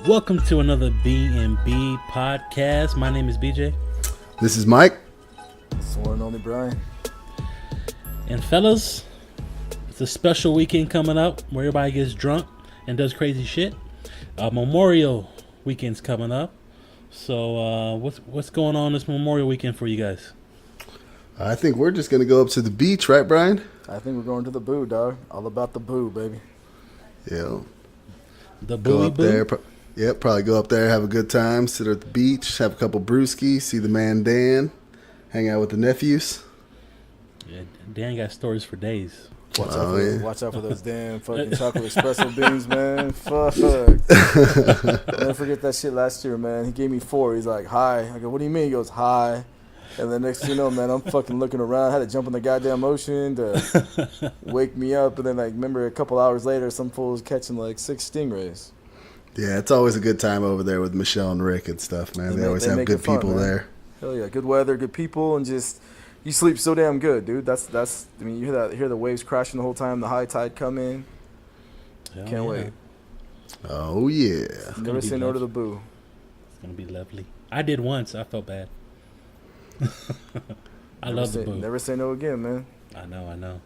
Welcome to another B.M.B. podcast. My name is BJ. This is Mike. It's one and only Brian. And fellas, it's a special weekend coming up where everybody gets drunk and does crazy shit. Memorial weekend's coming up. So what's going on this Memorial weekend for you guys? I think we're just going to go up to the beach, right, Brian? I think we're going to the boo, dog. All about the boo, baby. Yeah. The Go buoy up boo? there. Yep, probably go up there, have a good time, sit at the beach, have a couple brewskis, see the man Dan, hang out with the nephews. Yeah, Dan got stories for days. Watch out for those damn fucking chocolate espresso beans, man. Fuck. I'll never forget that shit last year, man. He gave me 4. He's like, hi. I go, what do you mean? He goes, hi. And the next thing you know, man, I'm fucking looking around. I had to jump in the goddamn ocean to wake me up. And then, like, remember a couple hours later, some fool was catching like 6 stingrays. Yeah, it's always a good time over there with Michelle and Rick and stuff, man. They always have good people there. Hell yeah, good weather, good people, and just you sleep so damn good, dude. That's. I mean, you hear the waves crashing the whole time, the high tide come in. Hell Can't yeah. wait. Oh, yeah. Never say no to the boo. It's going to be lovely. I did once. I felt bad. I love the boo. Never say no again, man. I know.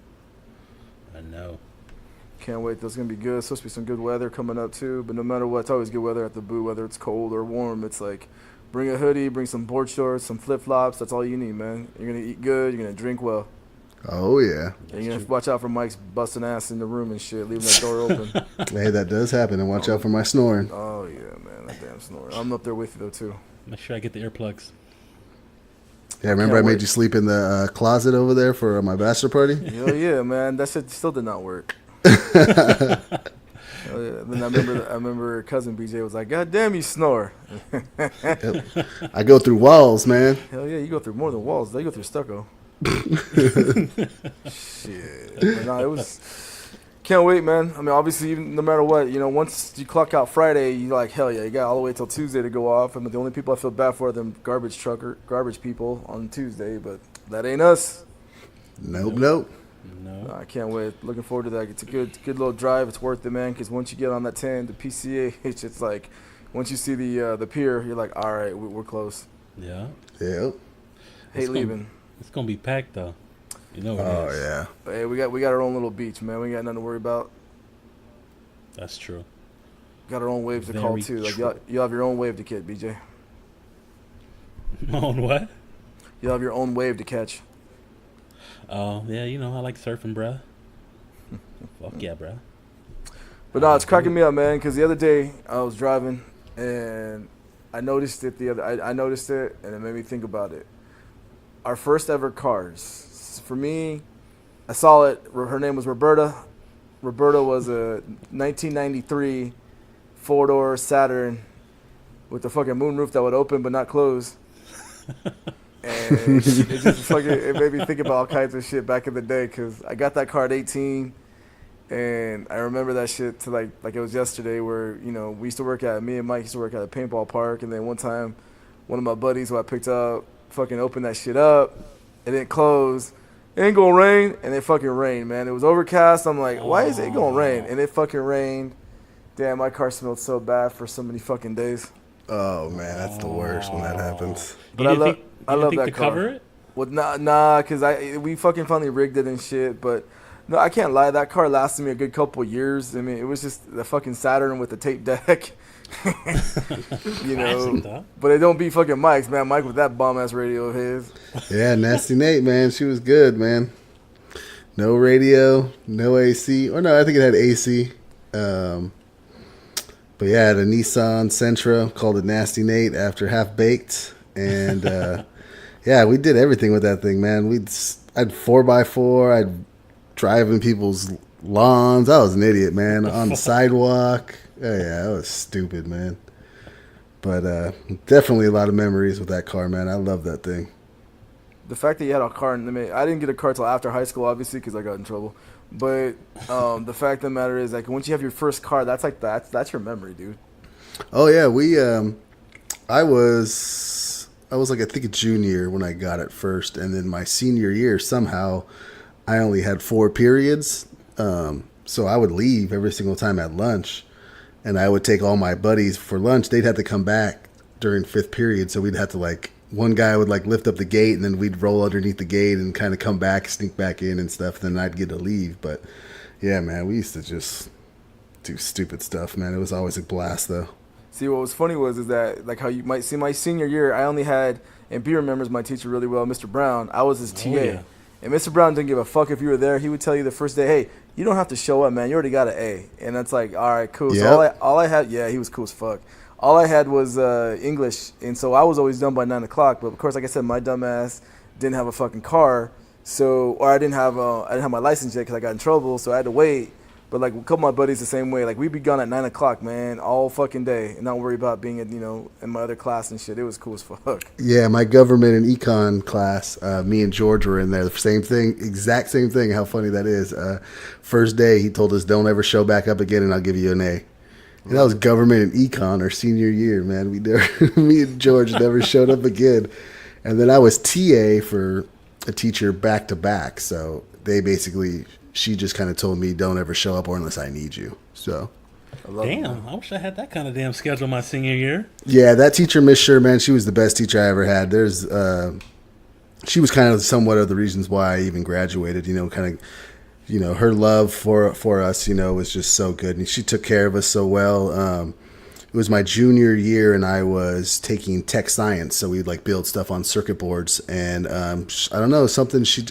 Can't wait. That's going to be good. It's supposed to be some good weather coming up, too. But no matter what, it's always good weather at the boo, whether it's cold or warm. It's like, bring a hoodie, bring some board shorts, some flip-flops. That's all you need, man. You're going to eat good. You're going to drink well. Oh, yeah. And you're going to watch out for Mike's busting ass in the room and shit, leaving that door open. Hey, that does happen, and watch out for my snoring. Oh, yeah, man. That damn snore. I'm up there with you, though, too. Make sure I get the earplugs. Yeah, remember I made you sleep in the closet over there for my bachelor party? Hell yeah, man. That shit still did not work. Hell yeah. Then I remember cousin BJ was like, God damn, you snore. Yep. I go through walls, man. Hell yeah, you go through more than walls. They go through stucco. Shit. But no, it was... Can't wait, man. I mean, obviously, even no matter what, once you clock out Friday, you're like, hell yeah, you got all the way till Tuesday to go off. And the only people I feel bad for are them garbage people on Tuesday, but that ain't us. Nope. No. No, I can't wait. Looking forward to that. It's a good little drive. It's worth it, man, because once you get on that 10, the PCH, it's like, once you see the pier, you're like, all right, we're close. Yeah. Yep. Hate leaving. It's going to be packed, though. You know it Oh, is. yeah. But hey, we got our own little beach, man. We ain't got nothing to worry about. That's true. Got our own waves to call, Very too. Like, true. you'll have your own wave to catch, BJ. On what? You'll have your own wave to catch. Oh, yeah, I like surfing, bruh. Fuck yeah, bruh. But no, it's cracking me up, man, because the other day I was driving, and I noticed it I noticed it, and it made me think about it. Our first ever cars. For me, I saw it. Her name was Roberta. Roberta was a 1993 4-door Saturn with a fucking moonroof that would open but not close. And it made me think about all kinds of shit back in the day, because I got that car at 18, and I remember that shit to like it was yesterday, where we used to me and Mike used to work at a paintball park, and then one time one of my buddies who I picked up fucking opened that shit up. It didn't close. It ain't gonna rain, and it fucking rained, man. It was overcast. I'm like, why is it gonna rain? And it fucking rained. Damn, my car smelled so bad for so many fucking days. Oh, man, that's the worst when that happens. But I love that to car. cover it? Well, nah, because we fucking finally rigged it and shit. But no, I can't lie. That car lasted me a good couple of years. I mean, it was just the fucking Saturn with the tape deck. Classic, though. But it don't beat fucking Mike's, man. Mike with that bomb ass radio of his. Yeah, Nasty Nate, man. She was good, man. No radio, no AC. Or no, I think it had AC. But yeah, I had a Nissan Sentra, called it Nasty Nate after Half Baked. And yeah, we did everything with that thing, man. I'd 4x4. I'd drive in people's lawns. I was an idiot, man. On the sidewalk. Oh, yeah, that was stupid, man. But definitely a lot of memories with that car, man. I love that thing. The fact that you had a car, I didn't get a car till after high school, obviously, because I got in trouble. But the fact of the matter is, like, once you have your first car, that's your memory, dude. Oh yeah, I was like, I think a junior when I got it first, and then my senior year somehow I only had 4 periods. So I would leave every single time at lunch, and I would take all my buddies for lunch. They'd have to come back during fifth period, so we'd have to like one guy would like lift up the gate, and then we'd roll underneath the gate and kind of come back, sneak back in and stuff. Then I'd get to leave. But yeah, man, we used to just do stupid stuff, man. It was always a blast, though. See, what was funny is that, like how you might see my senior year, I only had, and B remembers my teacher really well, Mr. Brown. I was his TA. yeah. And Mr. Brown didn't give a fuck if you were there. He would tell you the first day, hey, you don't have to show up, man. You already got an A. And that's like, all right, cool. Yep. So all I had, yeah, he was cool as fuck. All I had was English. And so I was always done by 9 o'clock. But, of course, like I said, my dumb ass didn't have a fucking car. So, or I didn't have my license yet because I got in trouble. So I had to wait. But, like, a couple of my buddies the same way. Like, we'd be gone at 9 o'clock, man, all fucking day. And not worry about being, in my other class and shit. It was cool as fuck. Yeah, my government and econ class, me and George were in there. The same thing, exact same thing. How funny that is. First day, he told us, don't ever show back up again and I'll give you an A. And that was government and econ our senior year, man. Me and George never showed up again. And then I was TA for a teacher back to back. So she just kind of told me, don't ever show up or unless I need you. So. Damn, I wish I had that kind of damn schedule my senior year. Yeah, that teacher, Miss Sure, man, she was the best teacher I ever had. She was kind of somewhat of the reasons why I even graduated, her love for us, was just so good. And she took care of us so well. It was my junior year and I was taking tech science. So we'd like build stuff on circuit boards. And I don't know,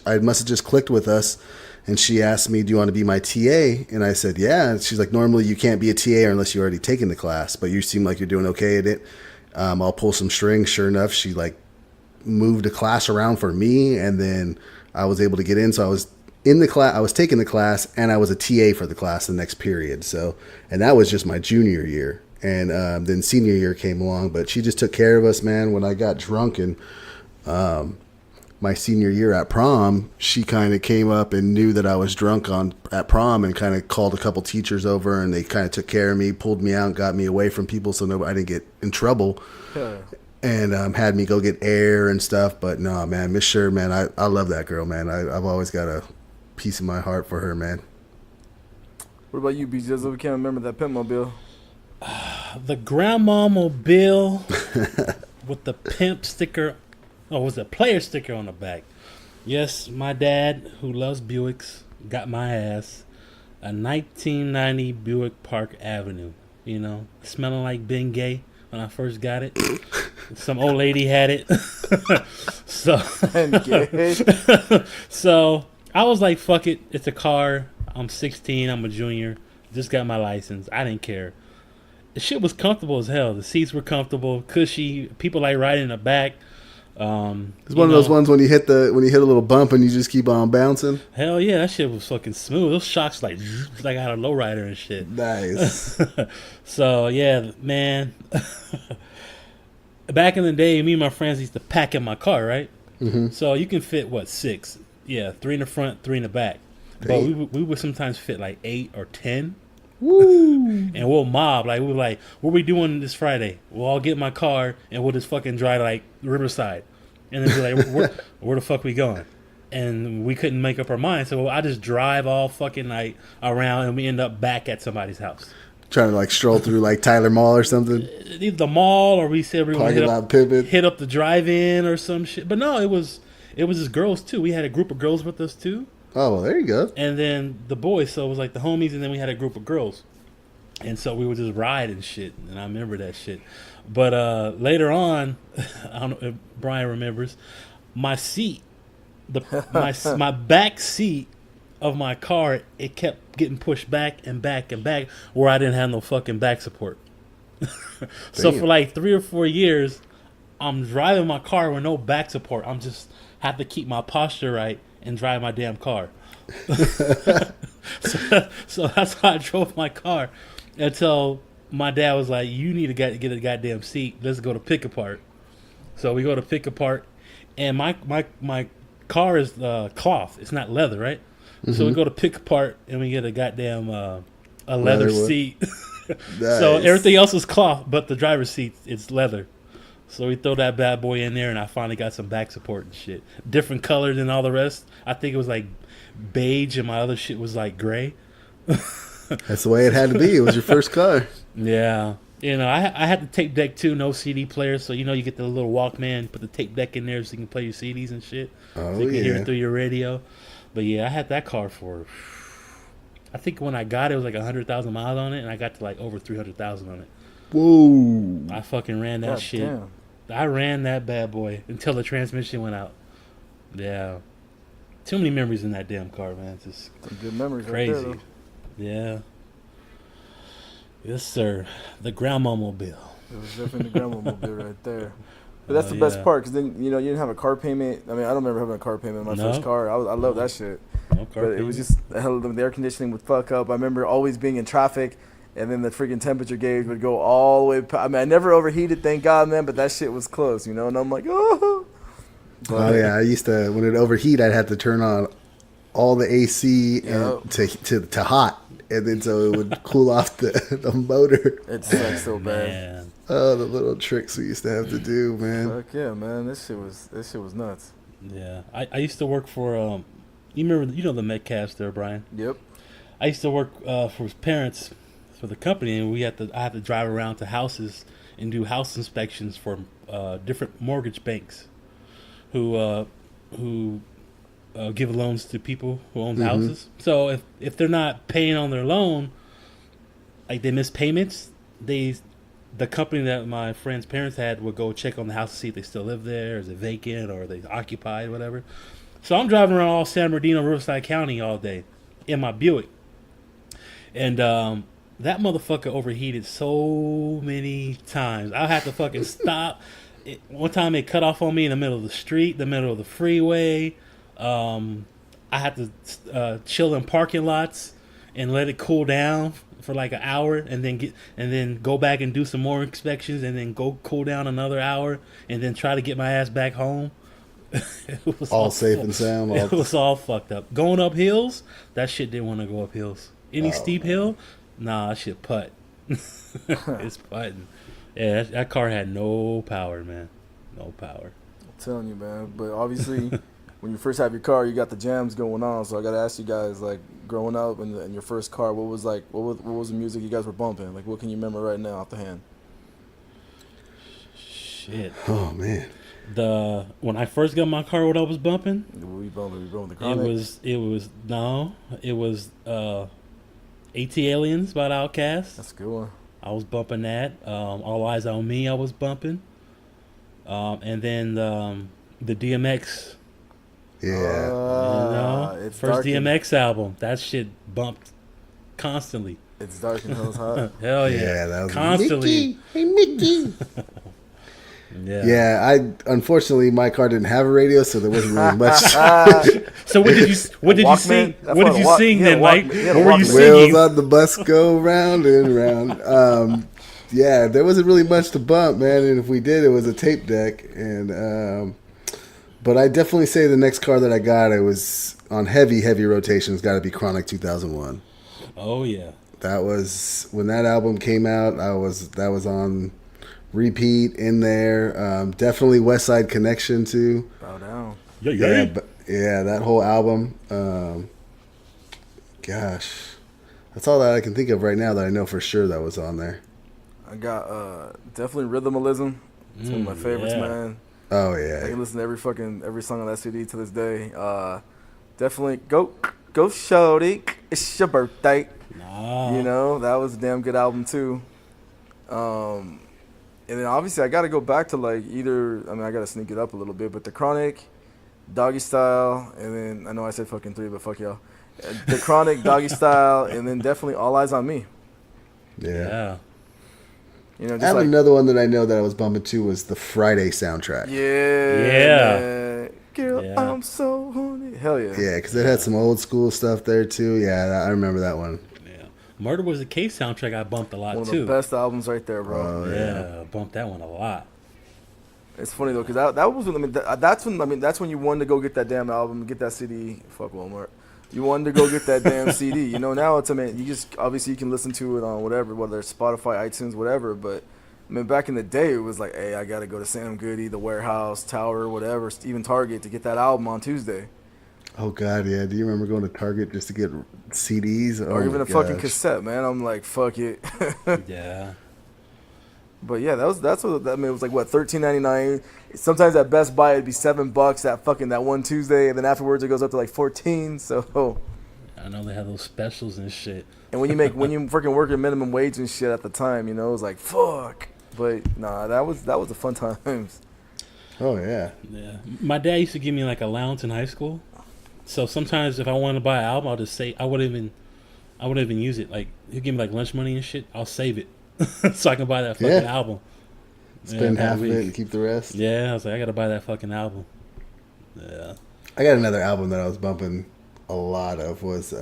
I must have just clicked with us. And she asked me, do you want to be my TA? And I said, yeah. And she's like, normally you can't be a TA unless you've already taken the class, but you seem like you're doing okay at it. I'll pull some strings. Sure enough, she like moved a class around for me. And then I was able to get in. So I was in the class, I was taking the class and I was a TA for the class the next period. So, and that was just my junior year. And then senior year came along, but she just took care of us, man. When I got drunk and, my senior year at prom, she kind of came up and knew that I was drunk at prom and kind of called a couple teachers over and they kind of took care of me, pulled me out, and got me away from people so I didn't get in trouble. Yeah. And had me go get air and stuff. But no, man, Miss Sure, man, I love that girl, man. I've always got a piece in my heart for her, man. What about you, B? Just we can't remember that pimp mobile. The grandma mobile with the pimp sticker. Oh, was a player sticker on the back. Yes, my dad, who loves Buicks, got my ass a 1990 Buick Park Avenue. Smelling like B.M.B. when I first got it. Some old lady had it. So I was like, fuck it. It's a car. I'm 16. I'm a junior. Just got my license. I didn't care. The shit was comfortable as hell. The seats were comfortable, cushy. People like riding in the back. It's one of those ones when you hit a little bump and you just keep on bouncing. Hell yeah, that shit was fucking smooth. Those shocks like I had a lowrider and shit. Nice. So yeah, man. Back in the day, me and my friends used to pack in my car, right? Mm-hmm. So you can fit 6? Yeah, 3 in the front, 3 in the back. But we would sometimes fit like 8 or 10. Woo! And we'll mob. Like, we were like, what are we doing this Friday? We'll all get in my car and we'll just fucking drive like Riverside. And then be like, where the fuck we going? And we couldn't make up our mind. So I just drive all fucking like around and we end up back at somebody's house. Trying to like stroll through like Tyler Mall or something? Either the mall or we said we were going to hit up the drive-in or some shit. But no, it was just girls too. We had a group of girls with us too. Oh, well, there you go. And then the boys, so it was like the homies, and then we had a group of girls. And so we would just ride and shit, and I remember that shit. But later on, I don't know if Brian remembers, my seat, my back seat of my car, it kept getting pushed back and back and back where I didn't have no fucking back support. So for like 3 or 4 years, I'm driving my car with no back support. I'm just have to keep my posture right and drive my damn car. So that's how I drove my car until my dad was like, you need to get a goddamn seat. Let's go to Pick Apart. So we go to Pick Apart, and my car is cloth. It's not leather, right? Mm-hmm. So we go to Pick Apart, and we get a goddamn a leather seat. Nice. So everything else is cloth, but the driver's seat, it's leather. So we throw that bad boy in there, and I finally got some back support and shit. Different color than all the rest. I think it was like beige, and my other shit was like gray. That's the way it had to be. It was your first car. Yeah. I had the tape deck too, no CD player, so you get the little Walkman, put the tape deck in there so you can play your CDs and shit, so Oh you can hear it yeah. through your radio. But yeah, I had that car for, I think when I got it, it was like 100,000 miles on it, and I got to like over 300,000 on it. Whoa. I fucking ran that God shit. damn. I ran that bad boy until the transmission went out. Yeah. Too many memories in that damn car, man. It's just Some good memories right there, crazy. though. Yeah. Yes, sir. The grandma mobile. It was definitely the grandma mobile right there. But that's Oh, the best yeah. part, because then, you didn't have a car payment. I mean, I don't remember having a car payment in my No. first car. I love that shit. No car But it was payment. just, hell, the air conditioning would fuck up. I remember always being in traffic, and then the freaking temperature gauge would go all the way. I mean, I never overheated, thank God, man, but that shit was close, And I'm like, oh. Oh yeah, I used to when it overheat, I'd have to turn on all the AC Yep. and to hot, and then so it would cool off the motor. It sucks so bad. Man. Oh, the little tricks we used to have to do, man. Fuck yeah, man. This shit was nuts. Yeah. I used to work for, you remember, the Metcalfs there, Brian? Yep. I used to work for his parents for the company, and I had to drive around to houses and do house inspections for different mortgage banks who give loans to people who own houses. So if they're not paying on their loan, like they miss payments, the company that my friend's parents had would go check on the house to see if they still live there, is it vacant, or are they occupied, whatever. So I'm driving around all San Bernardino, Riverside County all day in my Buick. And that motherfucker overheated so many times. I had to fucking stop. One time it cut off on me in the middle of the street, the middle of the freeway. I had to chill in parking lots and let it cool down for like an hour, and then go back and do some more inspections, and then go cool down another hour, and then try to get my ass back home. It was All safe and sound. It was all fucked up. Going up hills, that shit didn't want to go up hills. Any steep hill, nah, that shit putt. It's putting. Yeah, that car had no power, man. No power. I'm telling you, man. But obviously, when you first have your car, you got the jams going on. So I gotta ask you guys, like, growing up in your first car, what was the music you guys were bumping? Like, what can you remember right now off the hand? Shit. Oh man. When I first got my car, what I was bumping, We bumping the it Chronic. it was AT Aliens by the Outkast. That's a good one. I was bumping that. All Eyes on Me, I was bumping. And then the DMX, Yeah. It's first dark and- DMX album. That shit bumped constantly. It's dark and hell's hot. Hell yeah, Yeah, that was constantly. Mickey. Hey Mickey. Yeah. Yeah, I unfortunately my car didn't have a radio, so there wasn't really much. So what did you sing? Walkman? That's What did you sing then, Mike? He had What a were you Walkman. Wheels singing? on the bus go round and round. Yeah, there wasn't really much to bump, man. And if we did, it was a tape deck. And but I definitely say the next car that I got, it was on heavy rotation. It's got to be Chronic 2001. Oh yeah. That was when that album came out. That was on repeat in there. Definitely West Side Connection too. Bow down. Yeah, but yeah, that whole album. Gosh, that's all that I can think of right now that I know for sure that was on there. I got definitely Rhythmalism. It's one of my favorites, yeah. man. Oh I yeah, can listen to every song on that CD to this day. Definitely go shorty, it's your birthday. Nah. That was a damn good album too. And then obviously I got to go back to I got to sneak it up a little bit, but the Chronic, Doggy Style, and then I know I said fucking 3, but fuck y'all. The Chronic, Doggy Style, and then definitely All Eyes on Me. yeah. Yeah. Just And another one that I know that I was bumping to was the Friday soundtrack. Yeah. Man. Girl, Yeah. I'm so horny. Hell yeah. Yeah, because it had some old school stuff there too. Yeah, I remember that one. Yeah. Murder Was the Case soundtrack I bumped a lot One of too. the best albums right there, bro. Oh, Yeah, bumped that one a lot. It's funny though, because that was when that's when you wanted to go get that damn album, get that CD. Fuck Walmart. You wanted to go get that damn CD. Now it's you just obviously you can listen to it on whatever, whether it's Spotify, iTunes, whatever. But back in the day, it was like, hey, I gotta go to Sam Goody, the Warehouse, Tower, whatever, even Target to get that album on Tuesday. Oh God, yeah. Do you remember going to Target just to get CDs? Oh Or even my a fucking gosh. cassette, man. I'm like, fuck it. Yeah. But yeah, that's what that I mean. It was like what $13.99. Sometimes at Best Buy it'd be $7 that one Tuesday, and then afterwards it goes up to like 14. So, I know they have those specials and shit. and when you freaking work at minimum wage and shit at the time, you know, it was like fuck. But nah, that was the fun times. Oh yeah. Yeah. My dad used to give me like allowance in high school. So sometimes if I wanted to buy an album, I'll just say I wouldn't even use it. Like he'll give me like lunch money and shit. I'll save it so I can buy that fucking Yeah. album. Spend Yeah, half of week. it and keep the rest. Yeah, I was like, I gotta buy that fucking album. Yeah. I got another album that I was bumping a lot of was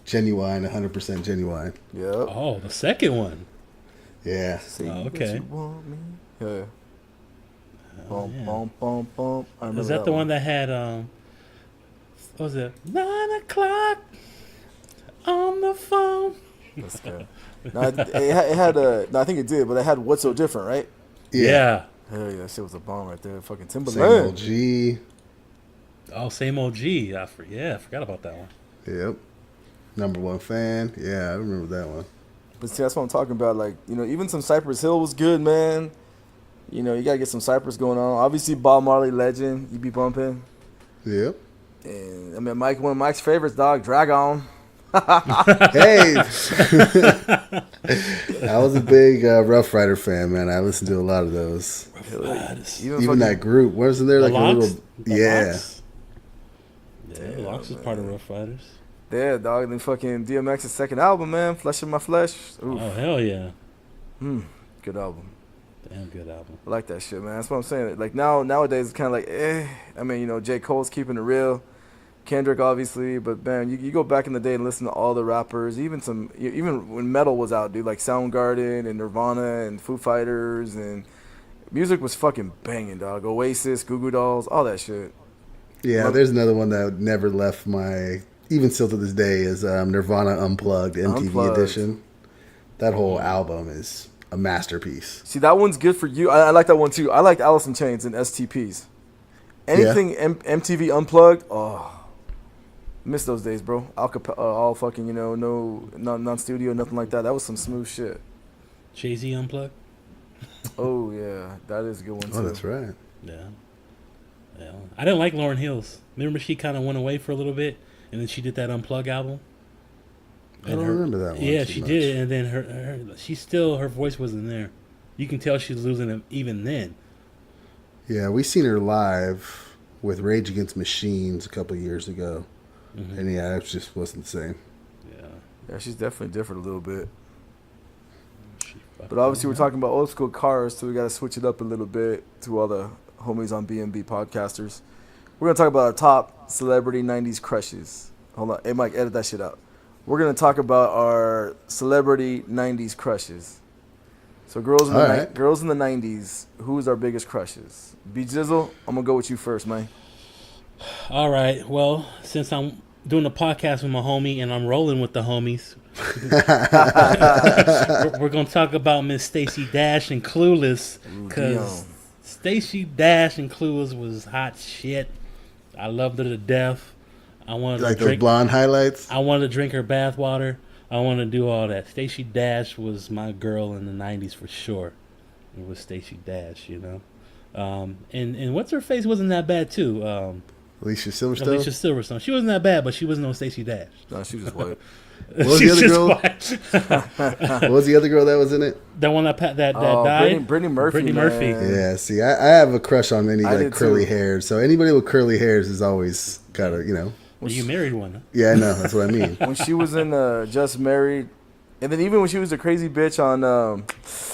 Genuine, 100% Genuine. Yep. Oh, the second one. Yeah. Say Oh, that okay. you want me. Yeah. Oh, Bum, yeah. bum, bum, bum. I remember Is that the one one that had what was it? 9 o'clock on the phone. That's good. No, it had no, I think it did, but it had What's So Different, right? Yeah. Hell yeah, that shit was a bomb right there. Fucking Same Timberland. old G. Oh, same OG. I forgot about that one. Yep. Number one fan. Yeah, I remember that one. But see, that's what I'm talking about. Like, you know, even some Cypress Hill was good, man. You know, you gotta get some Cypress going on. Obviously, Bob Marley, legend. You be bumping. Yep. And I mean, one of Mike's favorites, dog, Drag On. Hey, I was a big Rough Rider fan, man. I listened to a lot of those. Even fucking- that group, wasn't there The like a Locks? little? The Yeah. Locks? Yeah, Locks was part of Rough Riders. Yeah, dog. Then fucking DMX's second album, man, Flesh in My Flesh. Oof. Oh, hell yeah. Good album. Damn good album. I like that shit, man. That's what I'm saying. Like nowadays, it's kind of like, I mean, you know, J. Cole's keeping it real. Kendrick, obviously, but man, you go back in the day and listen to all the rappers, even when metal was out, dude, like Soundgarden and Nirvana and Foo Fighters, and music was fucking banging, dog. Oasis, Goo Goo Dolls, all that shit. Yeah, there's another one that never left my, even still to this day, is Nirvana Unplugged, MTV Unplugged. edition. That whole album is a masterpiece. See, that one's good for you. I like that one too. I liked Alice in Chains and STPs. Anything MTV Unplugged, oh. Miss those days, bro. All fucking, you know, no non-studio, nothing like that. That was some smooth shit. Jay-Z Unplugged? Oh yeah, that is a good one too. Oh, that's right. Yeah. Yeah. I didn't like Lauryn Hills. Remember she kind of went away for a little bit, and then she did that Unplug album? I don't remember that one. Yeah, too she much. did, and then her voice wasn't there. You can tell she was losing it even then. Yeah, we seen her live with Rage Against Machines a couple of years ago. Mm-hmm. And yeah, it just wasn't the same. Yeah. Yeah, she's definitely different a little bit. She fucked But obviously, we're up. talking about old school cars, so we got to switch it up a little bit to all the homies on B.M.B. podcasters. We're going to talk about our top celebrity 90s crushes. Hold on. Hey, Mike, edit that shit out. We're going to talk about our celebrity 90s crushes. So girls in girls in the 90s, who's our biggest crushes? B. Jizzle, I'm going to go with you first, man. All right. Well, since I'm doing a podcast with my homie and I'm rolling with the homies, we're going to talk about Miss Stacey Dash and Clueless, because Stacey Dash and Clueless was hot shit. I loved her to death. I wanted Like to those drink blonde highlights? I wanted to drink her bath water. I wanted to do all that. Stacey Dash was my girl in the 90s for sure. It was Stacey Dash, you know. And what's her face wasn't that bad too. Alicia Silverstone? Alicia Silverstone. She wasn't that bad, but she wasn't no Stacey Dash. No, she was just white. What was the other girl? White. What was the other girl that was in it? That one that died? Brittany Murphy. Brittany Murphy. man. Yeah, see, I have a crush on any I like did curly too. hairs. So anybody with curly hairs is always got to, you know. Well, you married one. Huh? Yeah, I know. That's what I mean. When she was in Just Married, and then even when she was a crazy bitch on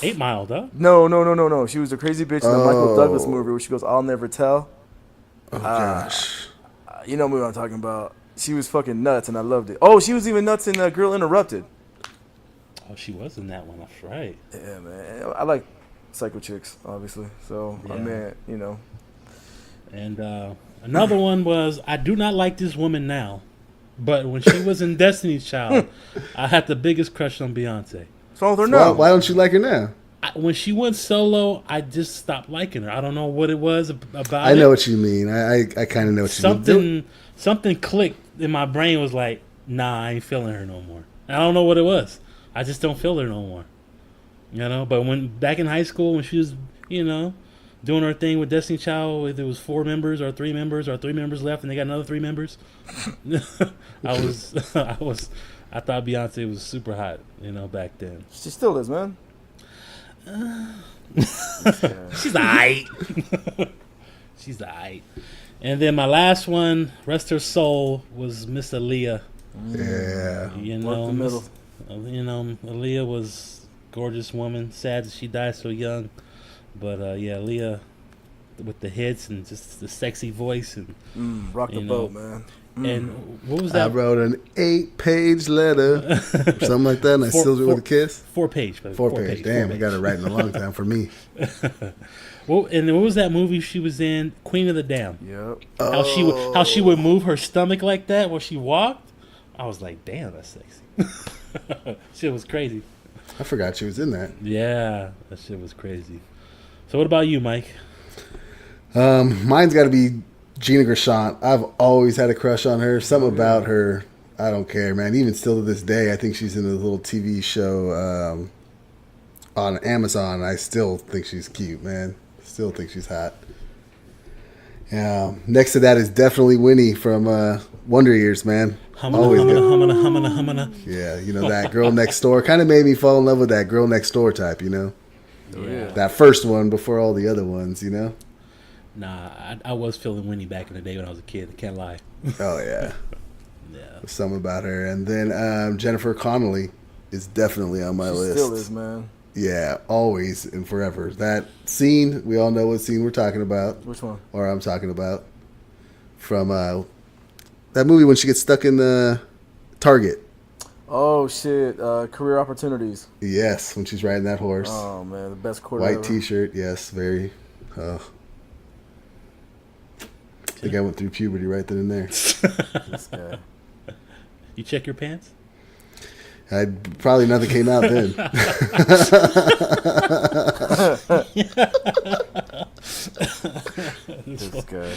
8 Mile, though. No. She was a crazy bitch in the Michael Oh. Douglas movie where she goes, "I'll never tell." Oh, gosh. You know what I'm talking about. She was fucking nuts, and I loved it. Oh, she was even nuts in Girl Interrupted. Oh, she was in that one. That's right. Yeah, man. I like psycho chicks, obviously. So, I Yeah. mean, you know. And another one was, I do not like this woman now, but when she was in Destiny's Child, I had the biggest crush on Beyonce. What's wrong with her Why, now? why don't you like her now? when she went solo, I just stopped liking her. I don't know what it was about I it. know what you mean. I kind of know what you mean. Something clicked in my brain. Was like, nah, I ain't feeling her no more. I don't know what it was. I just don't feel her no more. But when back in high school, when she was, doing her thing with Destiny Child, whether it was 4 members or 3 members or 3 members left, and they got another 3 members, I thought Beyonce was super hot, back then. She still is, man. She's alright. She's alright. And then my last one, rest her soul, was Miss Aaliyah. Yeah. Work the middle. Aaliyah was a gorgeous woman. Sad that she died so young. But Aaliyah with the hits and just the sexy voice and rock the boat, man. And what was that? I wrote an 8-page letter, something like that, and I sealed it with a kiss. 4-page. 4-page. Damn, I got it right in a long time for me. Well, and what was that movie she was in? Queen of the Dam. Yep. How she would move her stomach like that when she walked. I was like, damn, that's sexy. Shit was crazy. I forgot she was in that. Yeah, that shit was crazy. So what about you, Mike? Mine's got to be Gina Gershon. I've always had a crush on her. Something about her, I don't care, man. Even still to this day, I think she's in a little TV show on Amazon. I still think she's cute, man. Still think she's hot. Next to that is definitely Winnie from Wonder Years, man. Humana. Yeah, that girl next door kind of made me fall in love with that girl next door type, Yeah. That first one before all the other ones, Nah, I was feeling Winnie back in the day when I was a kid. I can't lie. Oh, yeah. Yeah. Something about her. And then Jennifer Connelly is definitely on my list. Still is, man. Yeah, always and forever. That scene, we all know what scene we're talking about. Which one? Or I'm talking about. From that movie when she gets stuck in the Target. Oh, shit. Career Opportunities. Yes, when she's riding that horse. Oh, man. The best quarter White ever. T-shirt, yes, very... I think I went through puberty right then and there. This guy. You check your pants? Probably nothing came out then. This guy.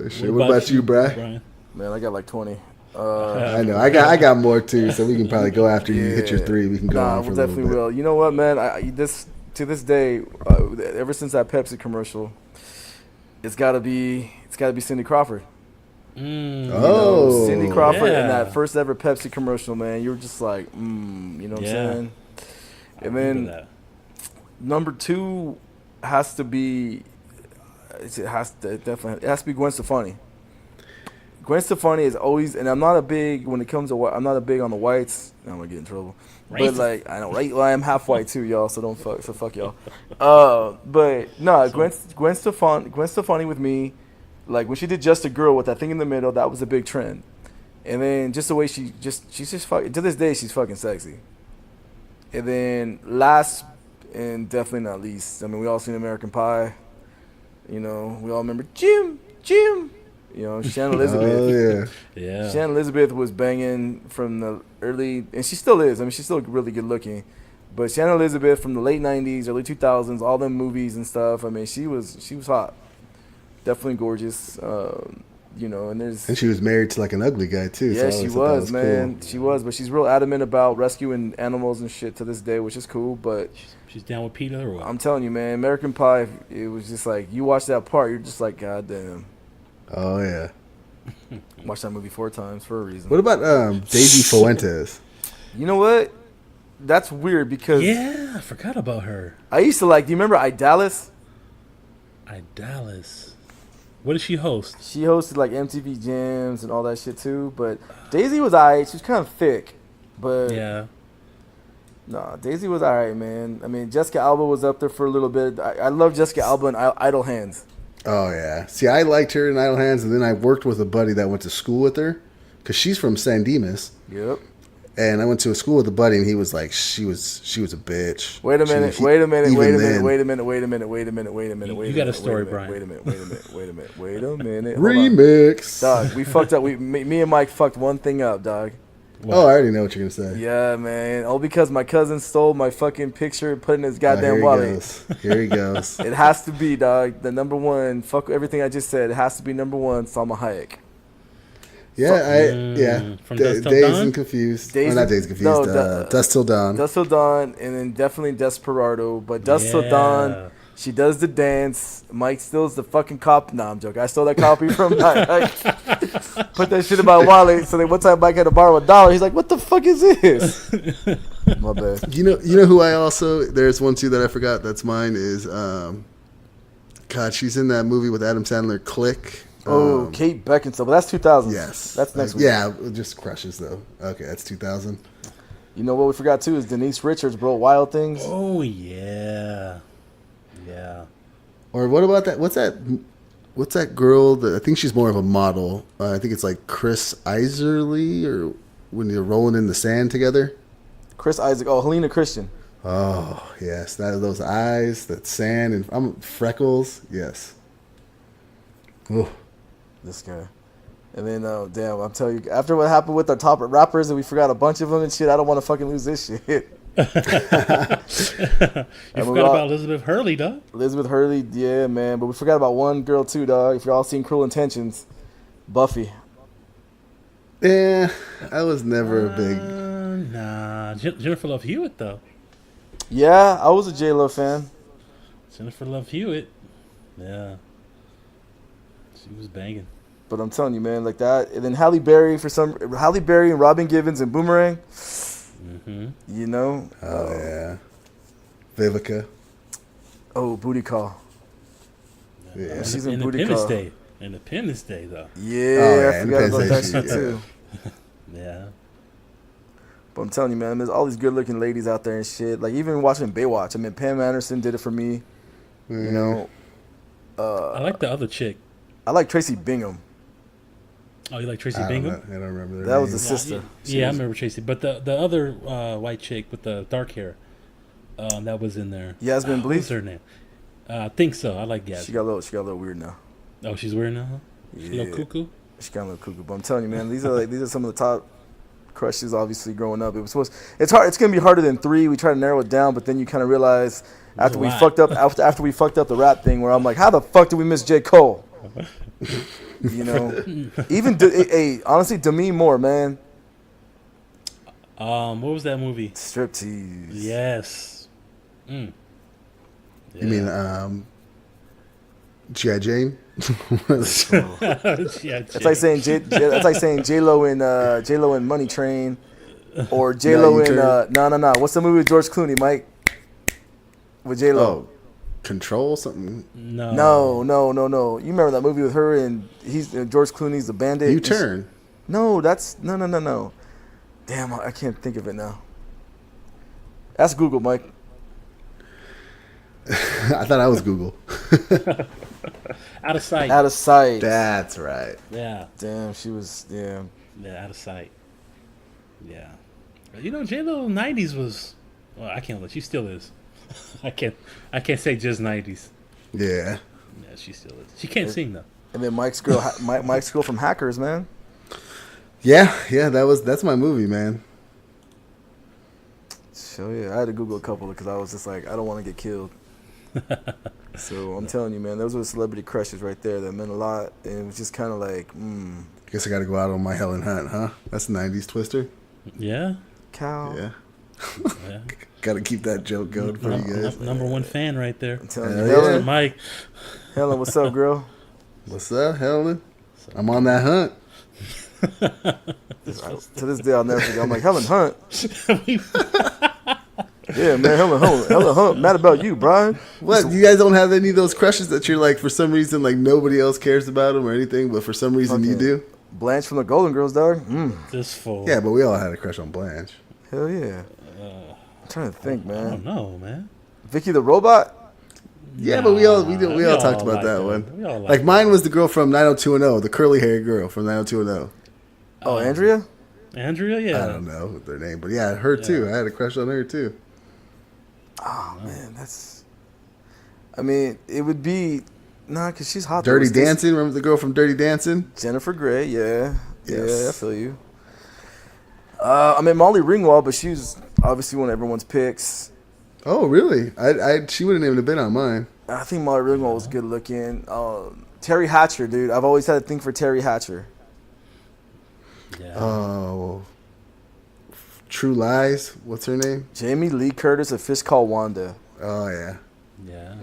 Shit. What about you, Brian? Man, I got like 20. I know. I got more too, so we can probably go after you hit your 3. We can go on for we'll a little definitely bit. will. You know what, man? To this day, ever since that Pepsi commercial, it's gotta be Cindy Crawford. Cindy Crawford in that first ever Pepsi commercial, man. You were just like, you know what I'm saying? And then number 2 has to be, it has to be Gwen Stefani. Gwen Stefani is always, and I'm not big on the whites. I'm gonna get in trouble. But like, I know, right? Well, I'm half white too, y'all. So fuck y'all. But no, Gwen Stefani with me, like when she did Just a Girl with that thing in the middle, that was a big trend. And then just the way she's just fucking, to this day she's fucking sexy. And then last and definitely not least, I mean, we all seen American Pie. We all remember Jim. Shannon Elizabeth. Yeah. Shannon Elizabeth was banging from the early, and she still is. I mean, she's still really good looking. But Shannon Elizabeth from the late '90s, early 2000s, all them movies and stuff. I mean, she was hot, definitely gorgeous. And she was married to like an ugly guy too. Yeah, so she was, man. Cool. She was, but she's real adamant about rescuing animals and shit to this day, which is cool. But she's down with PETA or what? I'm telling you, man, American Pie. It was just like you watch that part, you're just like, God damn. Oh yeah. Watched that movie 4 times for a reason. What about Daisy Fuentes? You know what? That's weird because I forgot about her. I used to like. Do you remember Idalis? Idalis. What did she host? She hosted like MTV Jams and all that shit too. But Daisy was alright. She was kind of thick, but no, Daisy was alright, man. I mean, Jessica Alba was up there for a little bit. I love Jessica Alba in Idle Hands. Oh, yeah. See, I liked her in Idle Hands, and then I worked with a buddy that went to school with her, because she's from San Dimas. Yep. And I went to a school with a buddy, and he was like, she was a bitch. Wait a minute. You got a story, Brian. Wait a minute. Remix. Dog, we fucked up. Me and Mike fucked one thing up, dog. Oh, I already know what you're gonna say. Yeah, man. All because my cousin stole my fucking picture and put it in his Oh, goddamn here he wallet. goes. Here he goes. It has to be, dog. The number one. Fuck everything I just said. It has to be number one. Salma Hayek. Yeah, From Dusk Till Dazed Dawn? and Confused. Dazed Not and- Dazed and no, Confused. Dust Till Dawn. Dust Till Dawn, and then definitely Desperado. But Dust Till Dawn, she does the dance. Mike steals the fucking cop. Nah, I'm joking. I stole that copy from Mike. Put that shit in my wallet. So then one time Mike had to borrow $1. He's like, "What the fuck is this?" My bad. You know who I also, there's one too that I forgot that's mine is God, she's in that movie with Adam Sandler, Click. Oh, Kate Beckinsale. But that's 2000. Yes. That's next week. Yeah, just crushes though. Okay, that's 2000. You know what we forgot too is Denise Richards, bro. Wild Things. Oh yeah, yeah. Or what about that? What's that girl that I think she's more of a model. I think it's like Chris Iserly, or when you're rolling in the sand together. Chris Isaac. Oh, Helena Christian. Oh, yes. Those eyes, that sand, and freckles. Yes. Oh. This guy. And then, damn, I'm telling you, after what happened with our top rappers and we forgot a bunch of them and shit, I don't want to fucking lose this shit. You forgot about Elizabeth Hurley, dog. Elizabeth Hurley, yeah, man. But we forgot about one girl, too, dog. If you're all seeing Cruel Intentions, Buffy. Yeah, I was never a big... Nah. Jennifer Love Hewitt, though. Yeah, I was a J-Lo fan. Jennifer Love Hewitt. Yeah. She was banging. But I'm telling you, man, like that. And then Halle Berry and Robin Givens and Boomerang. Mm-hmm. You know? Oh, yeah. Vivica. Oh, Booty Call. Yeah. She's in Booty Independence Call. Day. Independence Day, though. Yeah, I forgot Independence about that Day, shit, yeah. too. Yeah. But I'm telling you, man, there's all these good-looking ladies out there and shit. Like, even watching Baywatch. I mean, Pam Anderson did it for me. You know? I like the other chick. I like Tracy Bingham. Oh, you like Tracy I don't Bingham? know. I don't remember their That was the names. sister. Yeah, I remember Tracy. But the other white chick with the dark hair that was in there. Yasmin Bleeth? What's her name? I think so. I like Yasmin. She got a little weird now. Oh, she's weird now? Huh? She's a Yeah. little cuckoo? She got a little cuckoo. But I'm telling you, man, these are some of the top crushes, obviously, growing up. It's hard. It's going to be harder than 3. We try to narrow it down, but then you kind of realize after we fucked up the rap thing where I'm like, how the fuck did we miss J. Cole? You know? Even, honestly, Demi Moore, man. What was that movie? Striptease. Yes. Yeah. You mean G.I. Jane? Yeah, It's like saying J-Lo in Money Train, or J-Lo in no. What's the movie with George Clooney, Mike? With J-Lo. Oh, Control something? No. No. You remember that movie with her and George Clooney's the bandit? U-Turn. No, that's no. Damn, I can't think of it now. Ask Google, Mike. I thought I was Google. Out of sight. Out of sight. That's right. Yeah. Damn, she was. Yeah. Yeah, out of sight. Yeah. You know, J-Lo in the 90s was... Well, I can't... She still is. I can't say just 90s. Yeah. Yeah, she still is. She can't sing, though. And then Mike's girl from Hackers, man. Yeah, that's my movie, man. So yeah, I had to Google a couple because I was just like, I don't want to get killed. So I'm telling you, man, those were celebrity crushes right there that meant a lot, and it was just kind of like, Guess I got to go out on my Helen Hunt, huh? That's 90s Twister. Yeah? cow. Yeah. Yeah. Got to keep that joke going for you guys. Number one fan right there. I'm telling you, Hell Helen, Mike. Helen, what's up, girl? What's up, Helen? I'm on that hunt. To this day, I'll never forget. I'm like, Helen Hunt. Yeah, man, Helen Hunt. Mad about you, Brian. What? You guys don't have any of those crushes that you're like, for some reason, like nobody else cares about them or anything, but for some reason you do? Blanch from the Golden Girls, dog. This fool. Yeah, but we all had a crush on Blanche. Hell yeah. I'm trying to think, I man. don't know, man. Vicky the Robot. Yeah, but we all talked about that one. We all Like mine was the girl from 90210, the curly haired girl from 90210. Oh, Andrea. Andrea, yeah. I don't know their name, but yeah, her too. I had a crush on her too. Oh man, that's. I mean, it would be because she's hot. Dirty though. Dancing, remember the girl from Dirty Dancing? Jennifer Grey. Yeah, Yes. yeah, I feel you. I mean Molly Ringwald, but she was obviously one of everyone's picks. Oh, really? She wouldn't even have been on mine. I think Molly Ringwald was good looking. Terry Hatcher, dude. I've always had a thing for Terry Hatcher. Yeah. Oh, True Lies. What's her name? Jamie Lee Curtis, A Fish Called Wanda. Oh yeah. Yeah.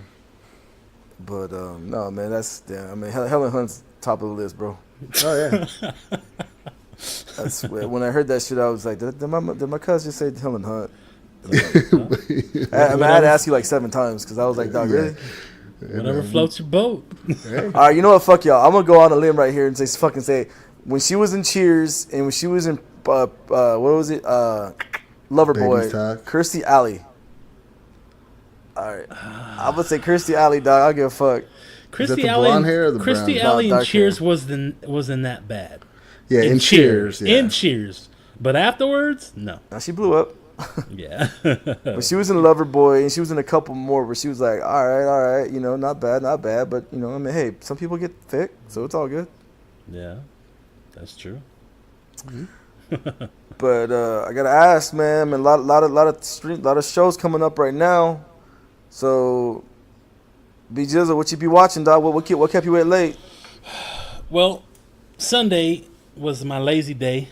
But no, man, I mean, Helen Hunt's top of the list, bro. Oh yeah. I swear. When I heard that shit, I was like, did my cousin just say Helen Hunt? I had to ask you like 7 times because I was like, dog, really? Whatever floats your boat. Hey. All right, you know what? Fuck y'all. I'm gonna go on a limb right here and say when she was in Cheers and when she was in what was it? Loverboy. Kirstie Alley. All right, I'm gonna say Kirstie Alley, dog. I'll give a fuck. Kirstie blonde hair or the brown? Kirstie Alley in Dark Cheers hair. wasn't that bad. Yeah, in Cheers. Yeah. In Cheers. But afterwards, no. Now she blew up. Yeah. But she was in Loverboy and she was in a couple more where she was like, all right, you know, not bad, but you know, I mean, hey, some people get thick, so it's all good. Yeah, that's true. But I gotta ask, man. A lot of shows coming up right now. So, B Jizzle, what you be watching, dog? What kept you at late? Well, Sunday was my lazy day,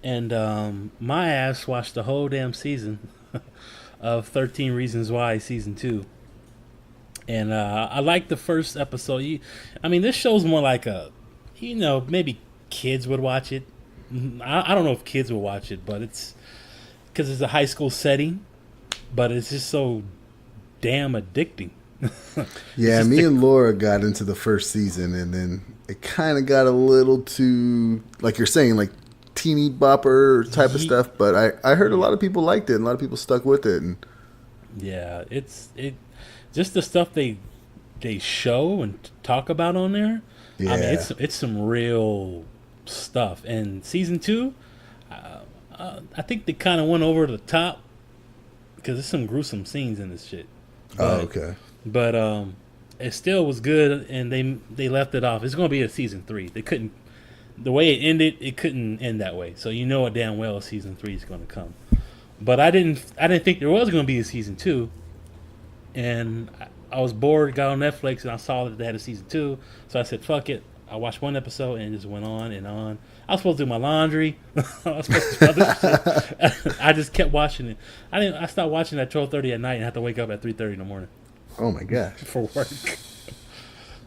and my ass watched the whole damn season of 13 Reasons Why season 2. And I liked the first episode. I mean, this show's more like maybe kids would watch it. I don't know if kids will watch it, but it's because it's a high school setting, but it's just so damn addicting. Yeah, me and Laura got into the first season, and then it kind of got a little too, like you're saying, like teeny bopper type of stuff. But I heard a lot of people liked it, and a lot of people stuck with it. And yeah, it just the stuff they show and talk about on there. Yeah. I mean, it's some real stuff. And season 2, I think they kind of went over the top because there's some gruesome scenes in this shit. Oh, okay. But it still was good, and they left it off. It's going to be a season 3. They couldn't. The way it ended, it couldn't end that way. So you know it damn well season 3 is going to come. But I didn't think there was going to be a season 2, and I was bored. Got on Netflix and I saw that they had a season 2, so I said, "Fuck it." I watched one episode and it just went on and on. I was supposed to do my laundry. I was supposed to do other shit. I just kept watching it. I stopped watching at 12:30 at night and had to wake up at 3:30 in the morning. Oh my gosh. For work.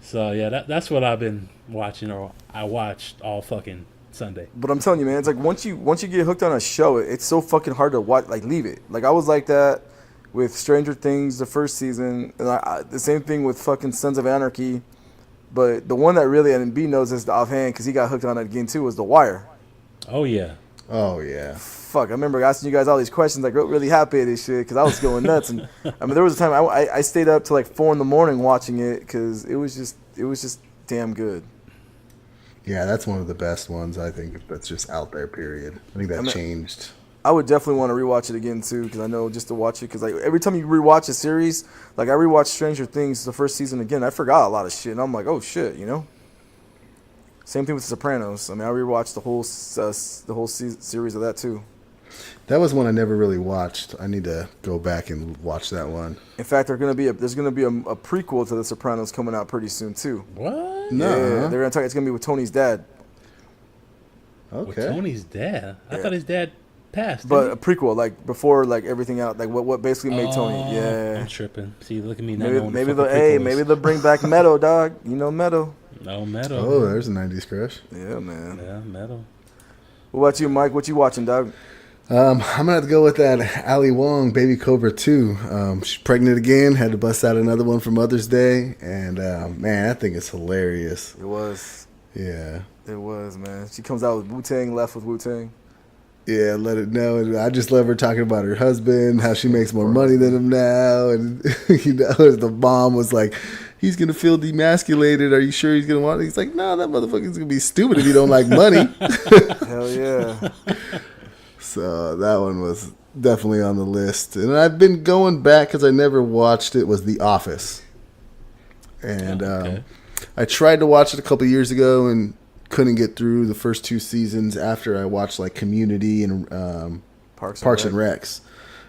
So yeah, that's what I've been watching, or I watched all fucking Sunday. But I'm telling you, man, it's like once you get hooked on a show, it's so fucking hard to watch, like leave it. Like I was like that with Stranger Things the first season, and the same thing with fucking Sons of Anarchy. But the one that really, and B knows this offhand because he got hooked on it again too, was The Wire. Oh yeah. Oh yeah. Fuck, I remember asking you guys all these questions, like really happy at this shit because I was going nuts. And I mean, there was a time I stayed up till like 4 a.m. watching it because it was just damn good. Yeah, that's one of the best ones, I think, that's just out there, period. I think that changed. I would definitely want to rewatch it again too, because I know just to watch it, because like every time you rewatch a series, like I rewatched Stranger Things the first season again, I forgot a lot of shit, and I'm like, oh shit, you know. Same thing with The Sopranos. I mean, I rewatched the whole series of that too. That was one I never really watched. I need to go back and watch that one. In fact, there's gonna be a prequel to The Sopranos coming out pretty soon too. What? No. Yeah, they're gonna talk. It's gonna be with Tony's dad. Okay. With Tony's dad? I Yeah. thought his dad passed. But a didn't prequel, like before, like everything out, like what basically he? made Tony. Yeah. I'm tripping. See, look at me now. Maybe they'll bring back Meadow, dog. You know Meadow. No Meadow. Oh, there's a 90s crush. Yeah, man. Yeah, Meadow. What about you, Mike? What you watching, dog? I'm gonna have to go with that Ali Wong, Baby Cobra 2. She's pregnant again. Had to bust out another one for Mother's Day, and man, that thing is hilarious. It was. Yeah. It was, man. She comes out with Wu-Tang, left with Wu-Tang. Yeah, let it know. And I just love her talking about her husband, how she makes more money than him now, and the mom was like, "He's gonna feel demasculated. Are you sure he's gonna want it?" He's like, "No, that motherfucker's gonna be stupid if you don't like money." Hell yeah. So that one was definitely on the list. And I've been going back because I never watched it, was The Office. And Okay. I tried to watch it a couple years ago, and couldn't get through the first 2 seasons after I watched like Community and Parks and Recs.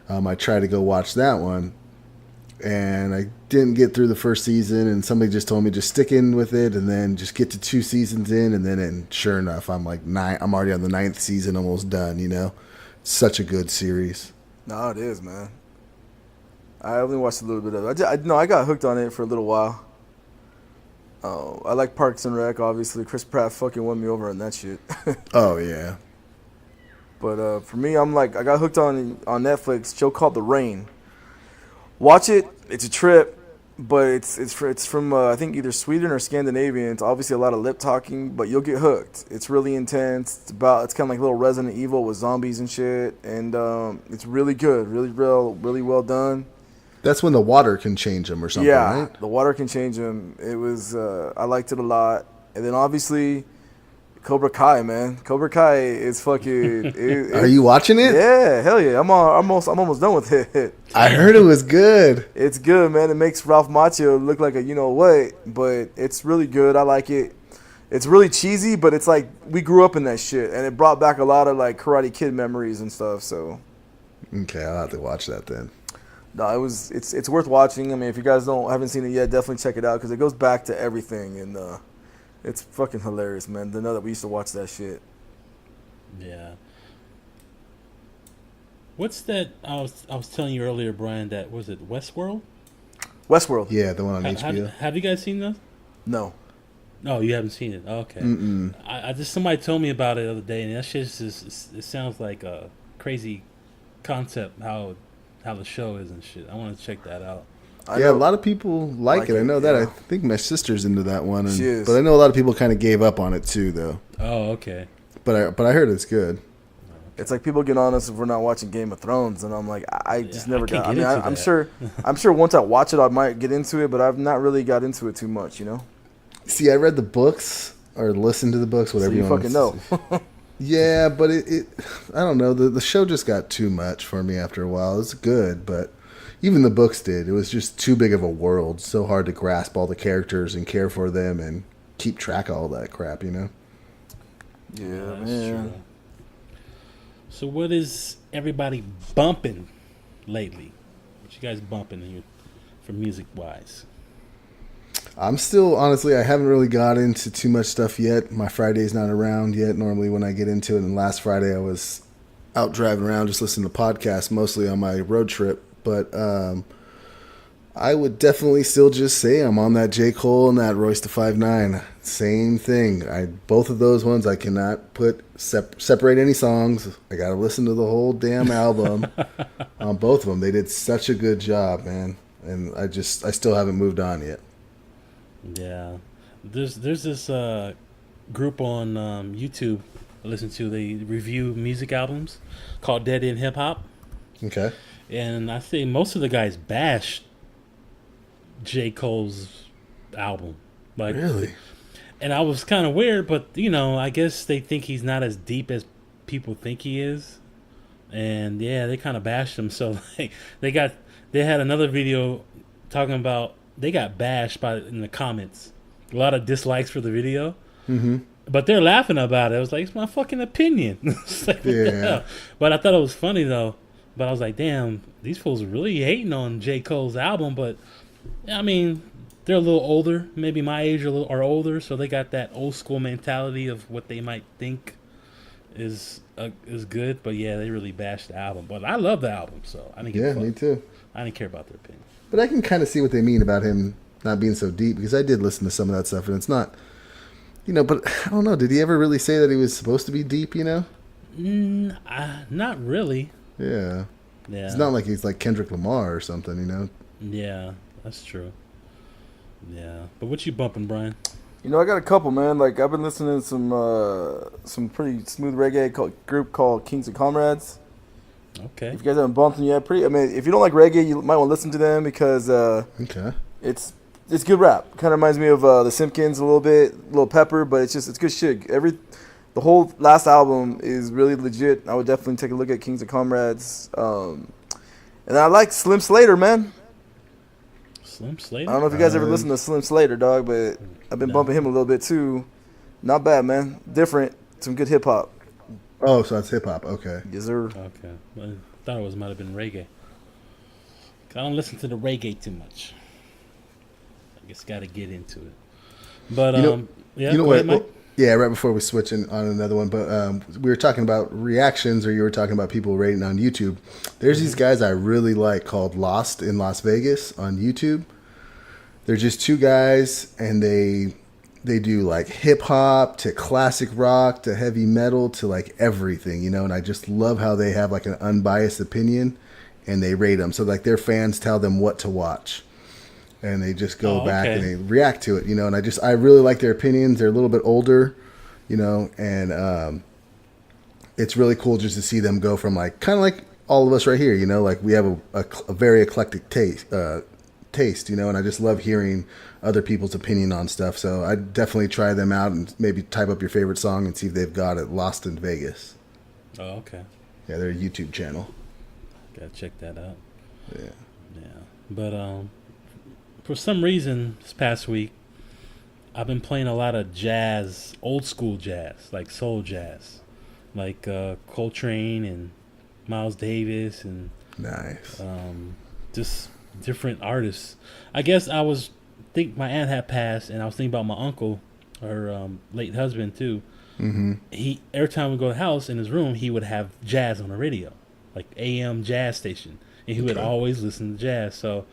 I tried to go watch that one, and I didn't get through the first season. And somebody just told me just stick in with it, and then just get to 2 seasons in, and sure enough, I'm like I'm already on the 9th season, almost done. You know, such a good series. No, it is, man. I only watched a little bit of it. I got hooked on it for a little while. I like Parks and Rec, obviously. Chris Pratt fucking won me over on that shit. Oh yeah. But for me, I'm like, I got hooked on Netflix, a show called The Rain. Watch it. It's a trip, but it's from I think either Sweden or Scandinavian. It's obviously a lot of lip talking, but you'll get hooked. It's really intense. It's kind of like little Resident Evil with zombies and shit, and it's really good, really well done. That's when the water can change them or something, Yeah, right? the water can change them. It was I liked it a lot, and then obviously Cobra Kai, man. Cobra Kai is fucking. Are you watching it? Yeah, hell yeah. I'm almost done with it. I heard it was good. It's good, man. It makes Ralph Macchio look like a you know what, but it's really good. I like it. It's really cheesy, but it's like we grew up in that shit, and it brought back a lot of like Karate Kid memories and stuff. So. Okay, I'll have to watch that then. No, it's worth watching. I mean, if you guys haven't seen it yet, definitely check it out because it goes back to everything, and it's fucking hilarious, man. To know that we used to watch that shit. Yeah. What's that? I was telling you earlier, Brian. That was it. Westworld. Westworld. Yeah, the one on HBO. Have you guys seen that? No. No, you haven't seen it. Okay. Mm-mm. I just somebody told me about it the other day, and that shit just it sounds like a crazy concept how the show is and shit. I want to check that out. Yeah, a lot of people like it. I know that. yeah. I think my sister's into that one. She is. But I know a lot of people kind of gave up on it too, though. Oh, okay. But I heard it's good. It's like people get on us if we're not watching Game of Thrones, and I'm like, I just never can't got. I get mean, into I'm that. sure once I watch it, I might get into it, but I've not really got into it too much, you know. See, I read the books or listened to the books, whatever So you want fucking to know. say. Yeah, but it I don't know. The show just got too much for me after a while. It's good, but even the books did. It was just too big of a world. So hard to grasp all the characters and care for them and keep track of all that crap, you know? Yeah, That's man. true. So what is everybody bumping lately? What you guys bumping here for music wise? I'm still, honestly, I haven't really got into too much stuff yet. My Friday's not around yet, normally when I get into it. And last Friday I was out driving around just listening to podcasts, mostly on my road trip. But I would definitely still just say I'm on that J. Cole and that Royce da 5'9". Same thing. Both of those ones, I cannot separate any songs. I got to listen to the whole damn album on both of them. They did such a good job, man. And I still haven't moved on yet. Yeah, there's this group on YouTube I listen to. They review music albums called Dead End Hip Hop, Okay. and I say most of the guys bash J. Cole's album. Like, Really? and I was kind of weird, but I guess they think he's not as deep as people think he is, and yeah, they kind of bashed him. So like, they had another video talking about. They got bashed in the comments. A lot of dislikes for the video. Mm-hmm. But they're laughing about it. I was like, it's my fucking opinion. It's like, what the hell? But I thought it was funny, though. But I was like, damn, these fools are really hating on J. Cole's album. But, I mean, they're a little older. Maybe my age or older. So they got that old school mentality of what they might think is good. But, yeah, they really bashed the album. But I love the album, so I didn't give a fuck. Me too. I didn't care about their opinion. But I can kind of see what they mean about him not being so deep, because I did listen to some of that stuff, and it's not, but I don't know. Did he ever really say that he was supposed to be deep, Not really. Yeah. Yeah. It's not like he's like Kendrick Lamar or something, Yeah, that's true. Yeah. But what you bumping, Brian? I got a couple, man. Like I've been listening to some pretty smooth reggae group called Kings of Comrades. Okay. If you guys haven't bumped them yet, if you don't like reggae, you might want to listen to them because Okay. it's good rap. Kind of reminds me of the Simpkins a little bit, a little Pepper, but it's good shit. The whole last album is really legit. I would definitely take a look at Kings of Comrades. And I like Slim Slater, man. Slim Slater? I don't know if you guys ever listened to Slim Slater, dog, but I've been bumping him a little bit too. Not bad, man. Different. Some good hip hop. Oh, so that's hip hop. Okay. Yes, sir. Okay. I thought it might have been reggae. 'Cause I don't listen to the reggae too much. I guess got to get into it. But You know, yeah, you know go what? ahead, Mike. Well, yeah, right before we switch in on another one, but we were talking about reactions, or you were talking about people rating on YouTube. There's these guys I really like called Lost in Las Vegas on YouTube. They're just two guys, and they do like hip hop to classic rock to heavy metal to like everything, you know. And I just love how they have like an unbiased opinion, and they rate them. So like their fans tell them what to watch, and they just go back and okay. they react to it, you know. And I really like their opinions. They're a little bit older, you know, and it's really cool just to see them go from like kind of like all of us right here, you know, like we have a very eclectic taste, you know, and I just love hearing other people's opinion on stuff. So I definitely try them out and maybe type up your favorite song and see if they've got it. Lost in Vegas. Oh, okay. Yeah, they're a YouTube channel. Gotta check that out. Yeah. Yeah. But for some reason this past week I've been playing a lot of jazz, old school jazz, like soul jazz, like Coltrane and Miles Davis and Nice. just different artists. I guess think my aunt had passed, and I was thinking about my uncle, her late husband too. Mm-hmm. He every time we go to the house in his room, he would have jazz on the radio, like AM jazz station, and he would always listen to jazz. So,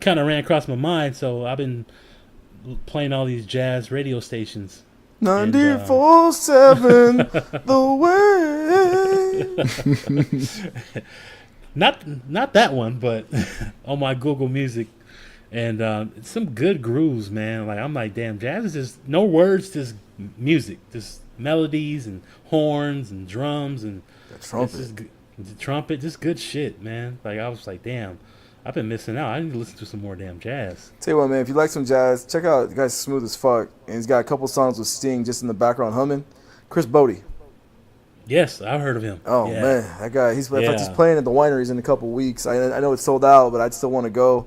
kind of ran across my mind. So I've been playing all these jazz radio stations. 94.7 the way. Not that one, but on my Google Music, and some good grooves, man. Like I'm like, damn, jazz is just no words, just music, just melodies and horns and drums and The trumpet. the trumpet, just good shit, man. Like I was like, damn, I've been missing out. I need to listen to some more damn jazz. Tell you what, man, if you like some jazz, check out the guy's smooth as fuck, and he's got a couple songs with Sting just in the background humming. Chris Bodie. Yes, I've heard of him. Oh Yeah. man, that guy. He's Yeah. he's playing at the wineries in a couple weeks. I know it's sold out, but I'd still want to go.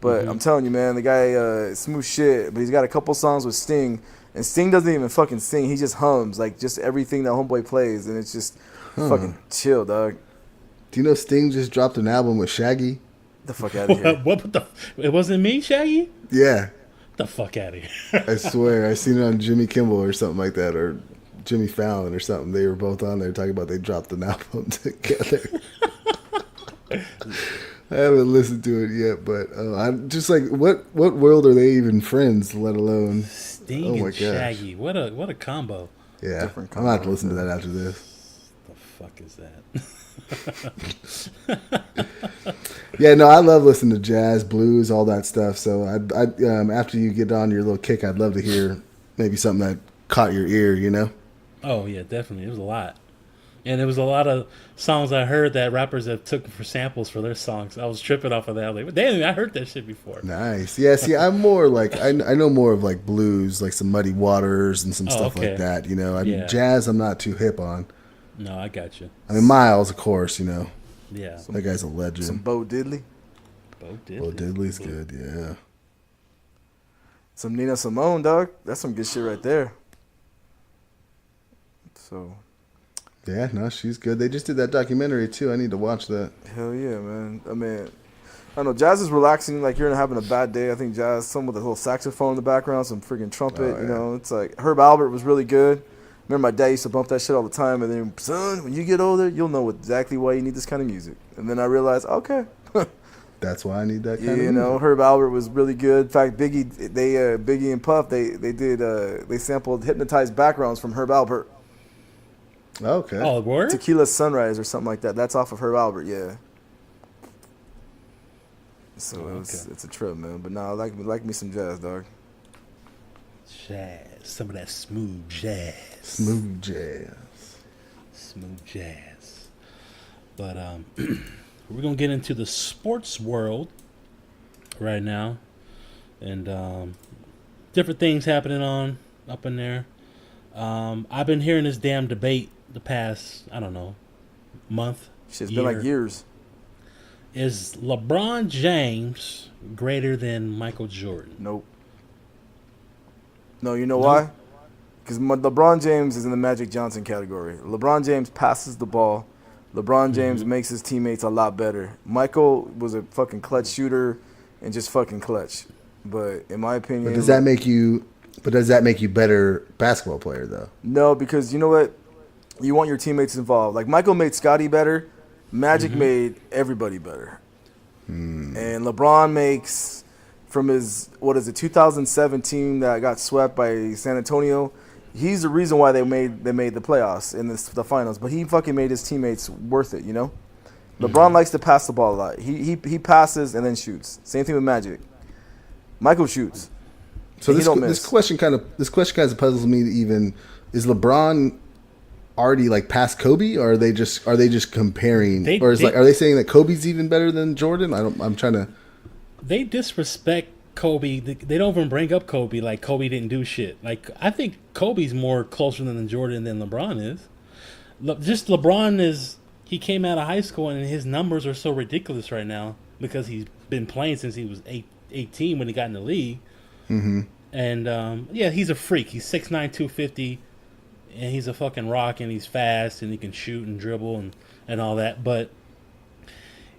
But I'm telling you, man, the guy smooth shit. But he's got a couple songs with Sting, and Sting doesn't even fucking sing. He just hums like just everything that homeboy plays, and it's just fucking chill, dog. Do you know Sting just dropped an album with Shaggy? The fuck out of here. What the? It wasn't me, Shaggy. Yeah, The fuck out of here. I swear. I seen it on Jimmy Kimmel or something like that, or Jimmy Fallon or something. They were both on there talking about they dropped an album together. I haven't listened to it yet, but I'm just like, what world are they even friends? Let alone, Sting oh my and gosh. Shaggy. What a combo. Yeah, Different I'm gonna have to combo, listen to that after this. The fuck is that? Yeah, no, I love listening to jazz, blues, all that stuff. So I after you get on your little kick, I'd love to hear maybe something that caught your ear. You know? Oh yeah, definitely. It was a lot, and there was a lot of songs I heard that rappers have took for samples for their songs. I was tripping off of that. I was like, damn, I heard that shit before. Nice. Yeah. See, I'm more like I know more of like blues, like some Muddy Waters and some stuff okay. like that. You know, I mean, Yeah. jazz, I'm not too hip on. No, I got you. I mean, Miles, of course. You know, Yeah. that guy's a legend. Some Bo Diddley. Bo Diddley. Well, Diddley's good. Yeah. Some Nina Simone, dog. That's some good shit right there. So, Yeah. No, she's good. They just did that documentary too. I need to watch that. hell yeah, man. I mean, I don't know, jazz is relaxing. Like you're having a bad day. I think jazz, some with a little saxophone in the background, some freaking trumpet. Oh, yeah. You know, it's like Herb Albert was really good. Remember, my dad used to bump that shit all the time. And then, son, when you get older, you'll know exactly why you need this kind of music. And then I realized, okay, That's why I need that kind yeah, of you know, music. Herb Albert was really good. In fact, Biggie and Puff, they sampled hypnotized backgrounds from Herb Albert. Okay. Oh, word? Tequila Sunrise or something like that. That's off of Herb Albert, yeah. So it's a trip, man. But nah, I like me some jazz, dog. Jazz. Some of that smooth jazz. Smooth jazz. Smooth jazz. But we're gonna get into the sports world right now, and different things happening on up in there. I've been hearing this damn debate the past, I don't know, month. Shit's been like years. Is LeBron James greater than Michael Jordan? Nope. No, you know why? because LeBron James is in the Magic Johnson category. LeBron James passes the ball. LeBron James makes his teammates a lot better. Michael was a fucking clutch shooter and just fucking clutch. But in my opinion, But does that make you better basketball player though? No, because you know what? You want your teammates involved. Like Michael made Scotty better. Magic made everybody better. And LeBron makes from his 2017 that got swept by San Antonio. He's the reason why they made the playoffs in the finals. But he fucking made his teammates worth it, you know? LeBron likes to pass the ball a lot. He passes and then shoots. Same thing with Magic. Michael shoots. So this question kind of puzzles me. Is LeBron already like past Kobe, or are they just comparing? Are they saying that Kobe's even better than Jordan? I'm trying to. They disrespect Kobe. They don't even bring up Kobe like Kobe didn't do shit. Like I think Kobe's more closer than Jordan than LeBron is. Just LeBron is. He came out of high school and his numbers are so ridiculous right now because he's been playing since he was 18 when he got in the league. Mm-hmm. And he's a freak. He's 6'9", 250, and he's a fucking rock, and he's fast, and he can shoot and dribble and all that. But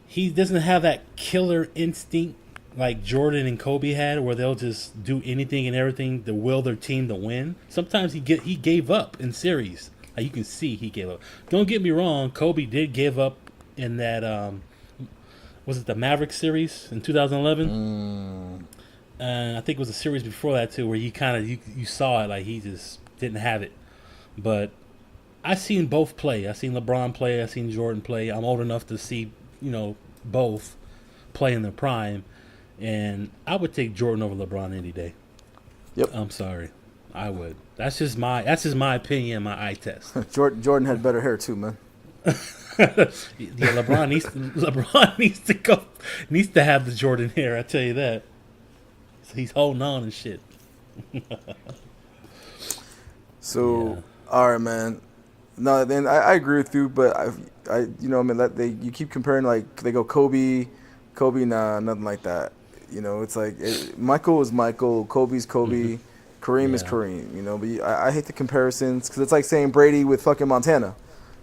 he doesn't have that killer instinct like Jordan and Kobe had, where they'll just do anything and everything to will their team to win. Sometimes he gave up in series. Like you can see he gave up. Don't get me wrong, Kobe did give up in that was it the Mavericks series in 2011? And I think it was a series before that too, where you saw it like he just didn't have it. But I seen both play. I seen LeBron play. I seen Jordan play. I'm old enough to see both play in their prime, and I would take Jordan over LeBron any day. Yep. I'm sorry, I would. That's just my opinion. My eye test. Jordan had better hair too, man. LeBron needs to have the Jordan hair. I tell you that. So he's holding on and shit. So, all right, man. No, then I agree with you, but you keep comparing like they go Kobe, nah, nothing like that. It's like Michael is Michael, Kobe's Kobe, Kareem is Kareem. But I hate the comparisons because it's like saying Brady with fucking Montana.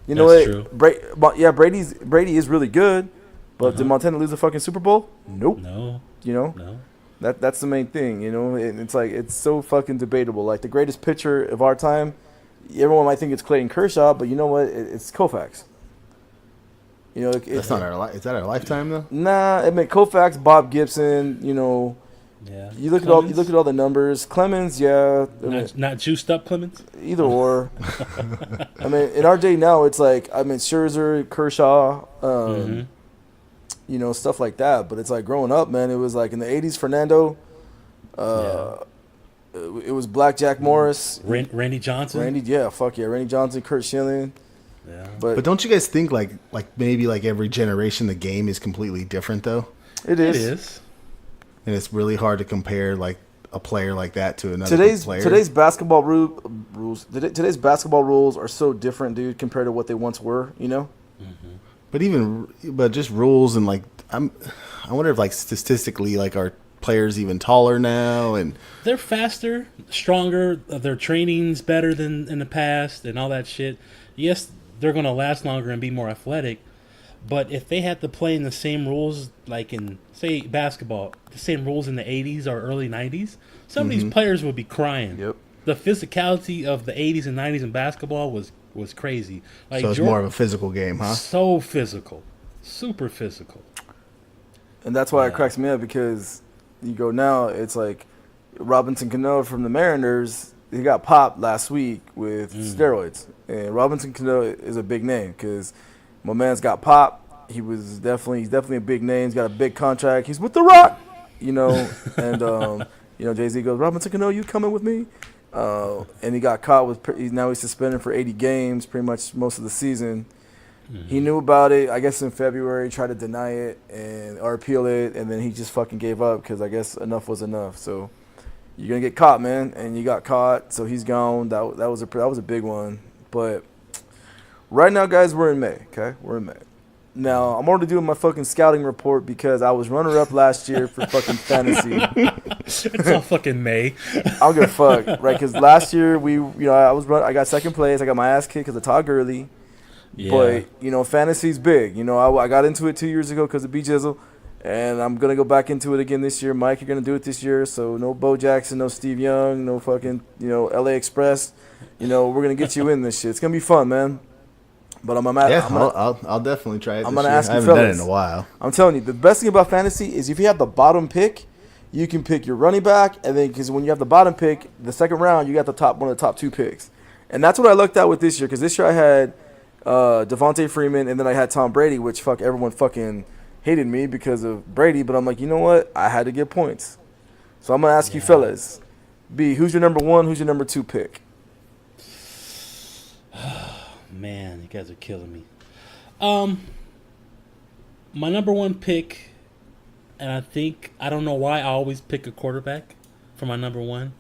You know what? Brady is really good, but did Montana lose the fucking Super Bowl? Nope. No. No. That's the main thing, It's like it's so fucking debatable. Like the greatest pitcher of our time, everyone might think it's Clayton Kershaw, but you know what? It's Koufax. That's not our is that our lifetime though? Nah, I mean Koufax, Bob Gibson. Yeah. You look at all the numbers. Clemens, yeah. Not juiced up Clemens. Either or. I mean, in our day now, it's like Scherzer, Kershaw. Stuff like that. But it's like growing up, man, it was like in the 80s, Fernando. It was Blackjack Morris. Randy Johnson. Randy Johnson, Kurt Schilling. Yeah. But don't you guys think like maybe like every generation the game is completely different though? It is. And it's really hard to compare like a player like that to another player. Today's basketball rules. Today's basketball rules are so different, dude, compared to what they once were. But just rules and like I wonder if like statistically like our players even taller now and they're faster, stronger. Their training's better than in the past and all that shit. Yes, they're gonna last longer and be more athletic. But if they had to play in the same rules, like in, say, basketball, the same rules in the 80s or early 90s, some of these players would be crying. Yep. The physicality of the 80s and 90s in basketball was crazy. Like so it's more of a physical game, huh? So physical. Super physical. And that's why it cracks me up because you go now, it's like Robinson Cano from the Mariners, he got popped last week with steroids. And Robinson Cano is a big name because my man's got popped. He's definitely a big name. He's got a big contract. He's with The Rock, and Jay-Z goes, Robinson Cano, you coming with me? And he got caught with. Now he's suspended for 80 games, pretty much most of the season. He knew about it, I guess, in February. Tried to deny it or appeal it, and then he just fucking gave up because I guess enough was enough. So you're gonna get caught, man, and you got caught. So he's gone. That was a big one, but. Right now, guys, we're in May, okay? We're in May. Now, I'm already doing my fucking scouting report because I was runner-up last year for fucking fantasy. It's all fucking May. I don't give a fuck, right? Because last year I got second place. I got my ass kicked because of Todd Gurley. Yeah. But fantasy's big. I got into it 2 years ago because of B Jizzle, and I'm gonna go back into it again this year. Mike, you're gonna do it this year. So no Bo Jackson, no Steve Young, no fucking LA Express. We're gonna get you in this shit. It's gonna be fun, man. But I'll definitely try it. I'm this gonna year. ask you I haven't done it fellas. in a while. I'm telling you, the best thing about fantasy is if you have the bottom pick, you can pick your running back, and then because when you have the bottom pick, the second round, you got one of the top two picks, and that's what I lucked out with this year. Because this year I had Devontae Freeman, and then I had Tom Brady, which everyone fucking hated me because of Brady. But I'm like, you know what? I had to get points, so I'm gonna ask you fellas, B, who's your number one? Who's your number two pick? Man, you guys are killing me. My number one pick, and I don't know why I always pick a quarterback for my number one.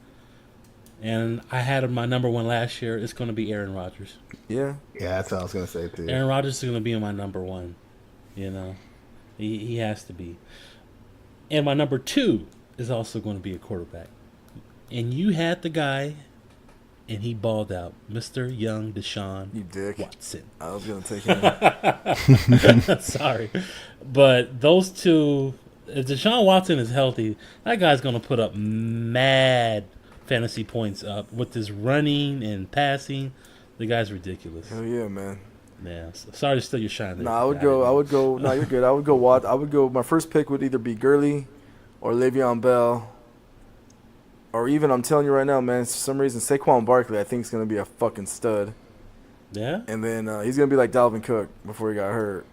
And I had my number one last year. It's going to be Aaron Rodgers. Yeah, that's what I was gonna say too. Aaron Rodgers is going to be my number one. He has to be. And my number two is also going to be a quarterback. And you had the guy, and he balled out, Mr. Young Deshaun you dick. Watson. I was gonna take him. Sorry, but those two. If Deshaun Watson is healthy, that guy's going to put up mad fantasy points up with his running and passing. The guy's ridiculous. Hell yeah, man. Yeah, sorry to steal your shine there. No, I would go. No, you're good. I would go. My first pick would either be Gurley or Le'Veon Bell, or even I'm telling you right now, man. For some reason, Saquon Barkley, I think is gonna be a fucking stud. Yeah. And then he's gonna be like Dalvin Cook before he got hurt.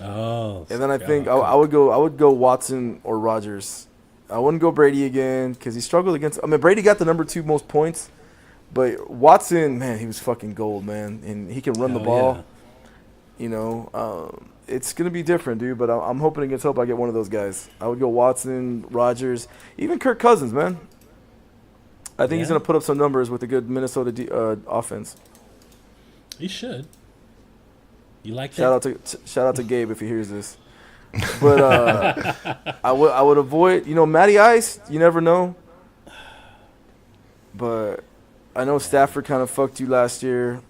Oh. And then I think I would go Watson or Rodgers. I wouldn't go Brady again because he struggled against. I mean, Brady got the number 2 most points, but Watson, man, he was fucking gold, man, and he can run the ball. Yeah. It's gonna be different, dude. But I'm hoping against hope I get one of those guys. I would go Watson, Rodgers, even Kirk Cousins, man. I think he's gonna put up some numbers with a good Minnesota offense. He should. You like that? Shout out to Gabe if he hears this. But I would avoid, Matty Ice. You never know. But I know Stafford kind of fucked you last year.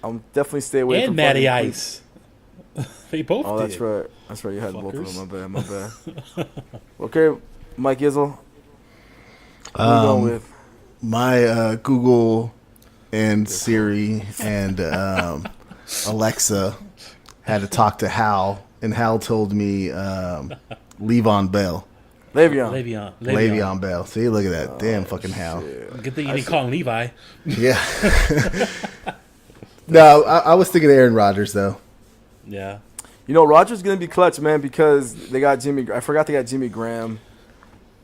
I'm definitely stay away from Matty Ice. They both did. That's right. That's right. You had both of Fuckers. them. My bad. Okay, Mike Izzle. What are you going with? My Google and Siri and Alexa had to talk to Hal, and Hal told me Leveon Bell. Le'Veon. Bell. See, look at that. Damn fucking Hal. Good thing you didn't call him Levi. Yeah. No, I was thinking Aaron Rodgers, though. Yeah. Rodgers is going to be clutch, man, because they got Jimmy. I forgot they got Jimmy Graham.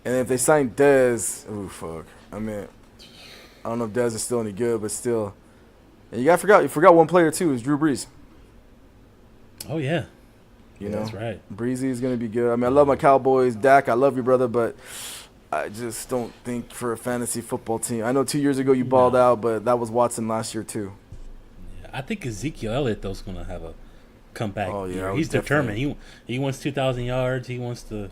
And if they signed Dez, oh, fuck. I mean, I don't know if Dez is still any good, but still. And you forgot one player, too, is Drew Brees. Oh, yeah. That's right. Breezy is going to be good. I mean, I love my Cowboys. Dak, I love you, brother, but I just don't think for a fantasy football team. I know 2 years ago you balled out, but that was Watson last year, too. Yeah, I think Ezekiel Elliott, though, is going to have a comeback. Oh, yeah. He's determined. He wants 2,000 yards. He wants to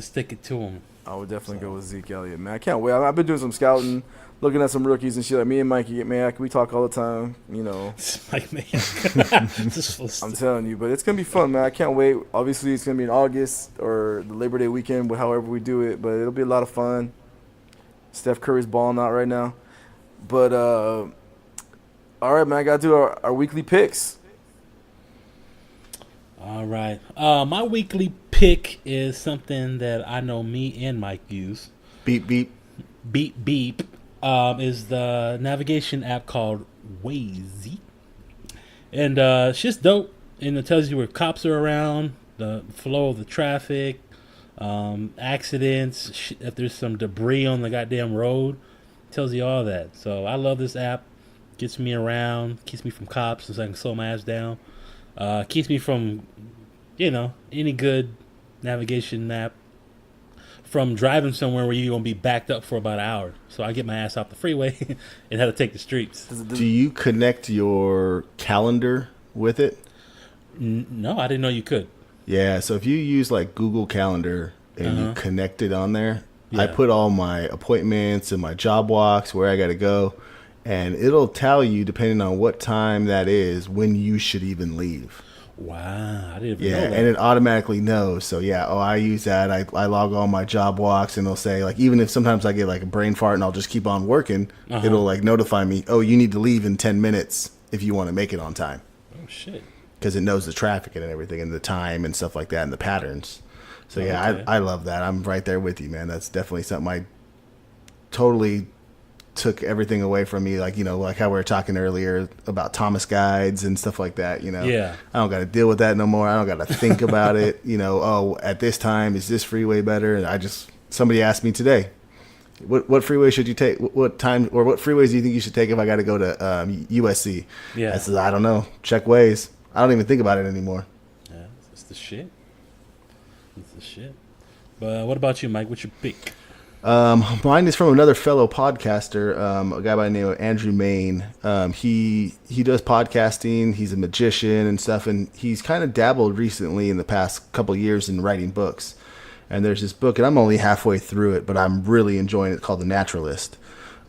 stick it to him. I would definitely go with Zeke Elliott, man. I can't wait. I've been doing some scouting, looking at some rookies and shit. Like me and Mikey Mayak, we talk all the time, Mike Mayak. I'm telling you, but it's going to be fun, man. I can't wait. Obviously, it's going to be in August or the Labor Day weekend, however we do it, but it'll be a lot of fun. Steph Curry's balling out right now. But, all right, man, I got to do our weekly picks. All right. My weekly pick is something that I know me and Mike use. Beep, beep. Beep, beep. Is the navigation app called Waze. And it's just dope. And it tells you where cops are around, the flow of the traffic, accidents, if there's some debris on the goddamn road. It tells you all that. So I love this app. Gets me around, keeps me from cops so I can slow my ass down. Keeps me from, any good navigation map from driving somewhere where you're going to be backed up for about an hour. So I get my ass off the freeway and have to take the streets. Do you connect your calendar with it? No, I didn't know you could. Yeah, so if you use like Google Calendar and you connect it on there, I put all my appointments and my job walks, where I got to go, and it'll tell you, depending on what time that is, when you should even leave. Wow, I didn't even know that. And it automatically knows. So I use that. I log all my job walks, and it'll say, like, even if sometimes I get like a brain fart and I'll just keep on working, it'll like notify me, oh, you need to leave in 10 minutes if you want to make it on time. Oh shit. Because it knows the traffic and everything and the time and stuff like that and the patterns. So I love that. I'm right there with you, man. That's definitely something I totally took everything away from me. Like, like how we were talking earlier about Thomas guides and stuff like that, Yeah. I don't got to deal with that no more. I don't got to think about it. Oh, at this time, is this freeway better? And somebody asked me today, what freeway should you take? What time, or what freeways do you think you should take if I got to go to USC? Yeah. I said, I don't know. Check Waze. I don't even think about it anymore. Yeah, it's the shit. It's the shit. But what about you, Mike? What's your pick? Mine is from another fellow podcaster, a guy by the name of Andrew Main. He does podcasting. He's a magician and stuff, and he's kind of dabbled recently in the past couple of years in writing books. And there's this book, and I'm only halfway through it, but I'm really enjoying it, called The Naturalist.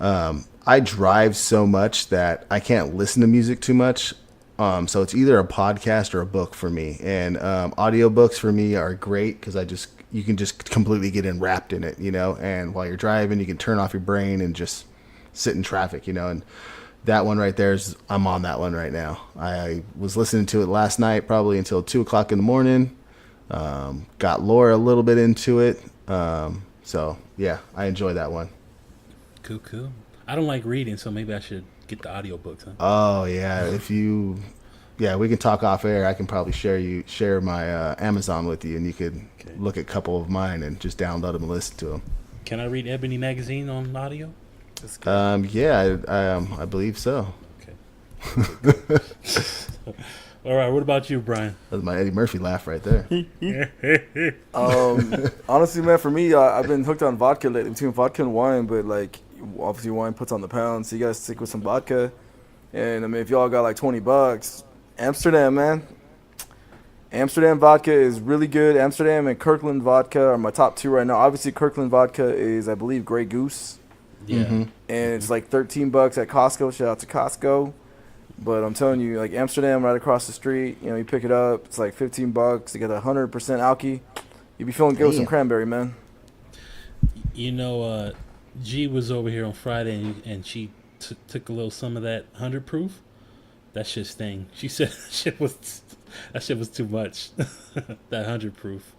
I drive so much that I can't listen to music too much. So it's either a podcast or a book for me. And audiobooks for me are great because you can just completely get enwrapped in it, and while you're driving, you can turn off your brain and just sit in traffic, and that one right there I'm on that one right now. I was listening to it last night, probably until 2:00 in the morning. Got Laura a little bit into it. So yeah, I enjoy that one. Cool. I don't like reading, so maybe I should get the audiobooks, huh? Oh yeah. We can talk off air. I can probably share my Amazon with you, and you could look at a couple of mine and just download them and listen to them. Can I read Ebony Magazine on audio? I believe so. Okay. All right. What about you, Brian? That was my Eddie Murphy laugh right there. Honestly, man, for me, I've been hooked on vodka lately, between vodka and wine. But like, obviously, wine puts on the pounds, so you gotta stick with some vodka. And I mean, if y'all got like $20, Amsterdam, man. Amsterdam vodka is really good. Amsterdam and Kirkland vodka are my top two right now. Obviously, Kirkland vodka is, I believe, Grey Goose. Yeah. Mm-hmm. And it's like $13 at Costco. Shout out to Costco. But I'm telling you, like Amsterdam right across the street, you pick it up. It's like $15. You get 100% alky. You be feeling good with some cranberry, man. G was over here on Friday, and she took a little some of that 100 proof. That shit sting. She said that shit was too much. That 100 proof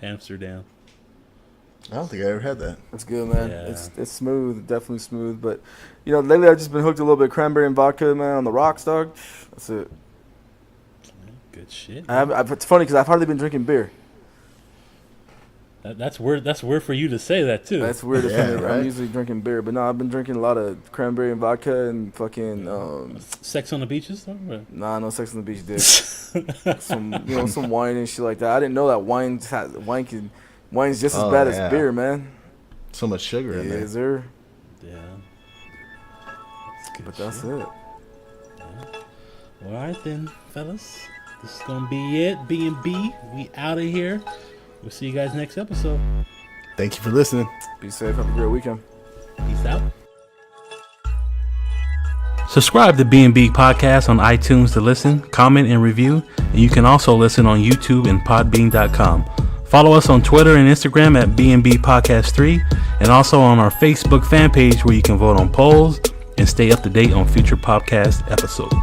Amsterdam. I don't think I ever had that. It's good, man. Yeah. It's smooth, definitely smooth. But lately I've just been hooked a little bit of cranberry and vodka, man, on the rocks, dog. That's it. Good shit. It's funny because I've hardly been drinking beer. That's weird. That's weird for you to say that too. That's weird. Yeah, right? I'm usually drinking beer, but no, I've been drinking a lot of cranberry and vodka and fucking. Sex on the beaches? Nah, no Sex on the Beach dick. some wine and shit like that. I didn't know that wine's just as bad as beer, man. So much sugar in there. Is there? Yeah. That's it. Yeah. All right then, fellas. This is gonna be it. B.M.B. We out of here. We'll see you guys next episode. Thank you for listening. Be safe. Have a great weekend. Peace out. Subscribe to B.M.B. Podcast on iTunes to listen, comment, and review. And you can also listen on YouTube and podbean.com. Follow us on Twitter and Instagram at B.M.B. Podcast 3, and also on our Facebook fan page where you can vote on polls and stay up to date on future podcast episodes.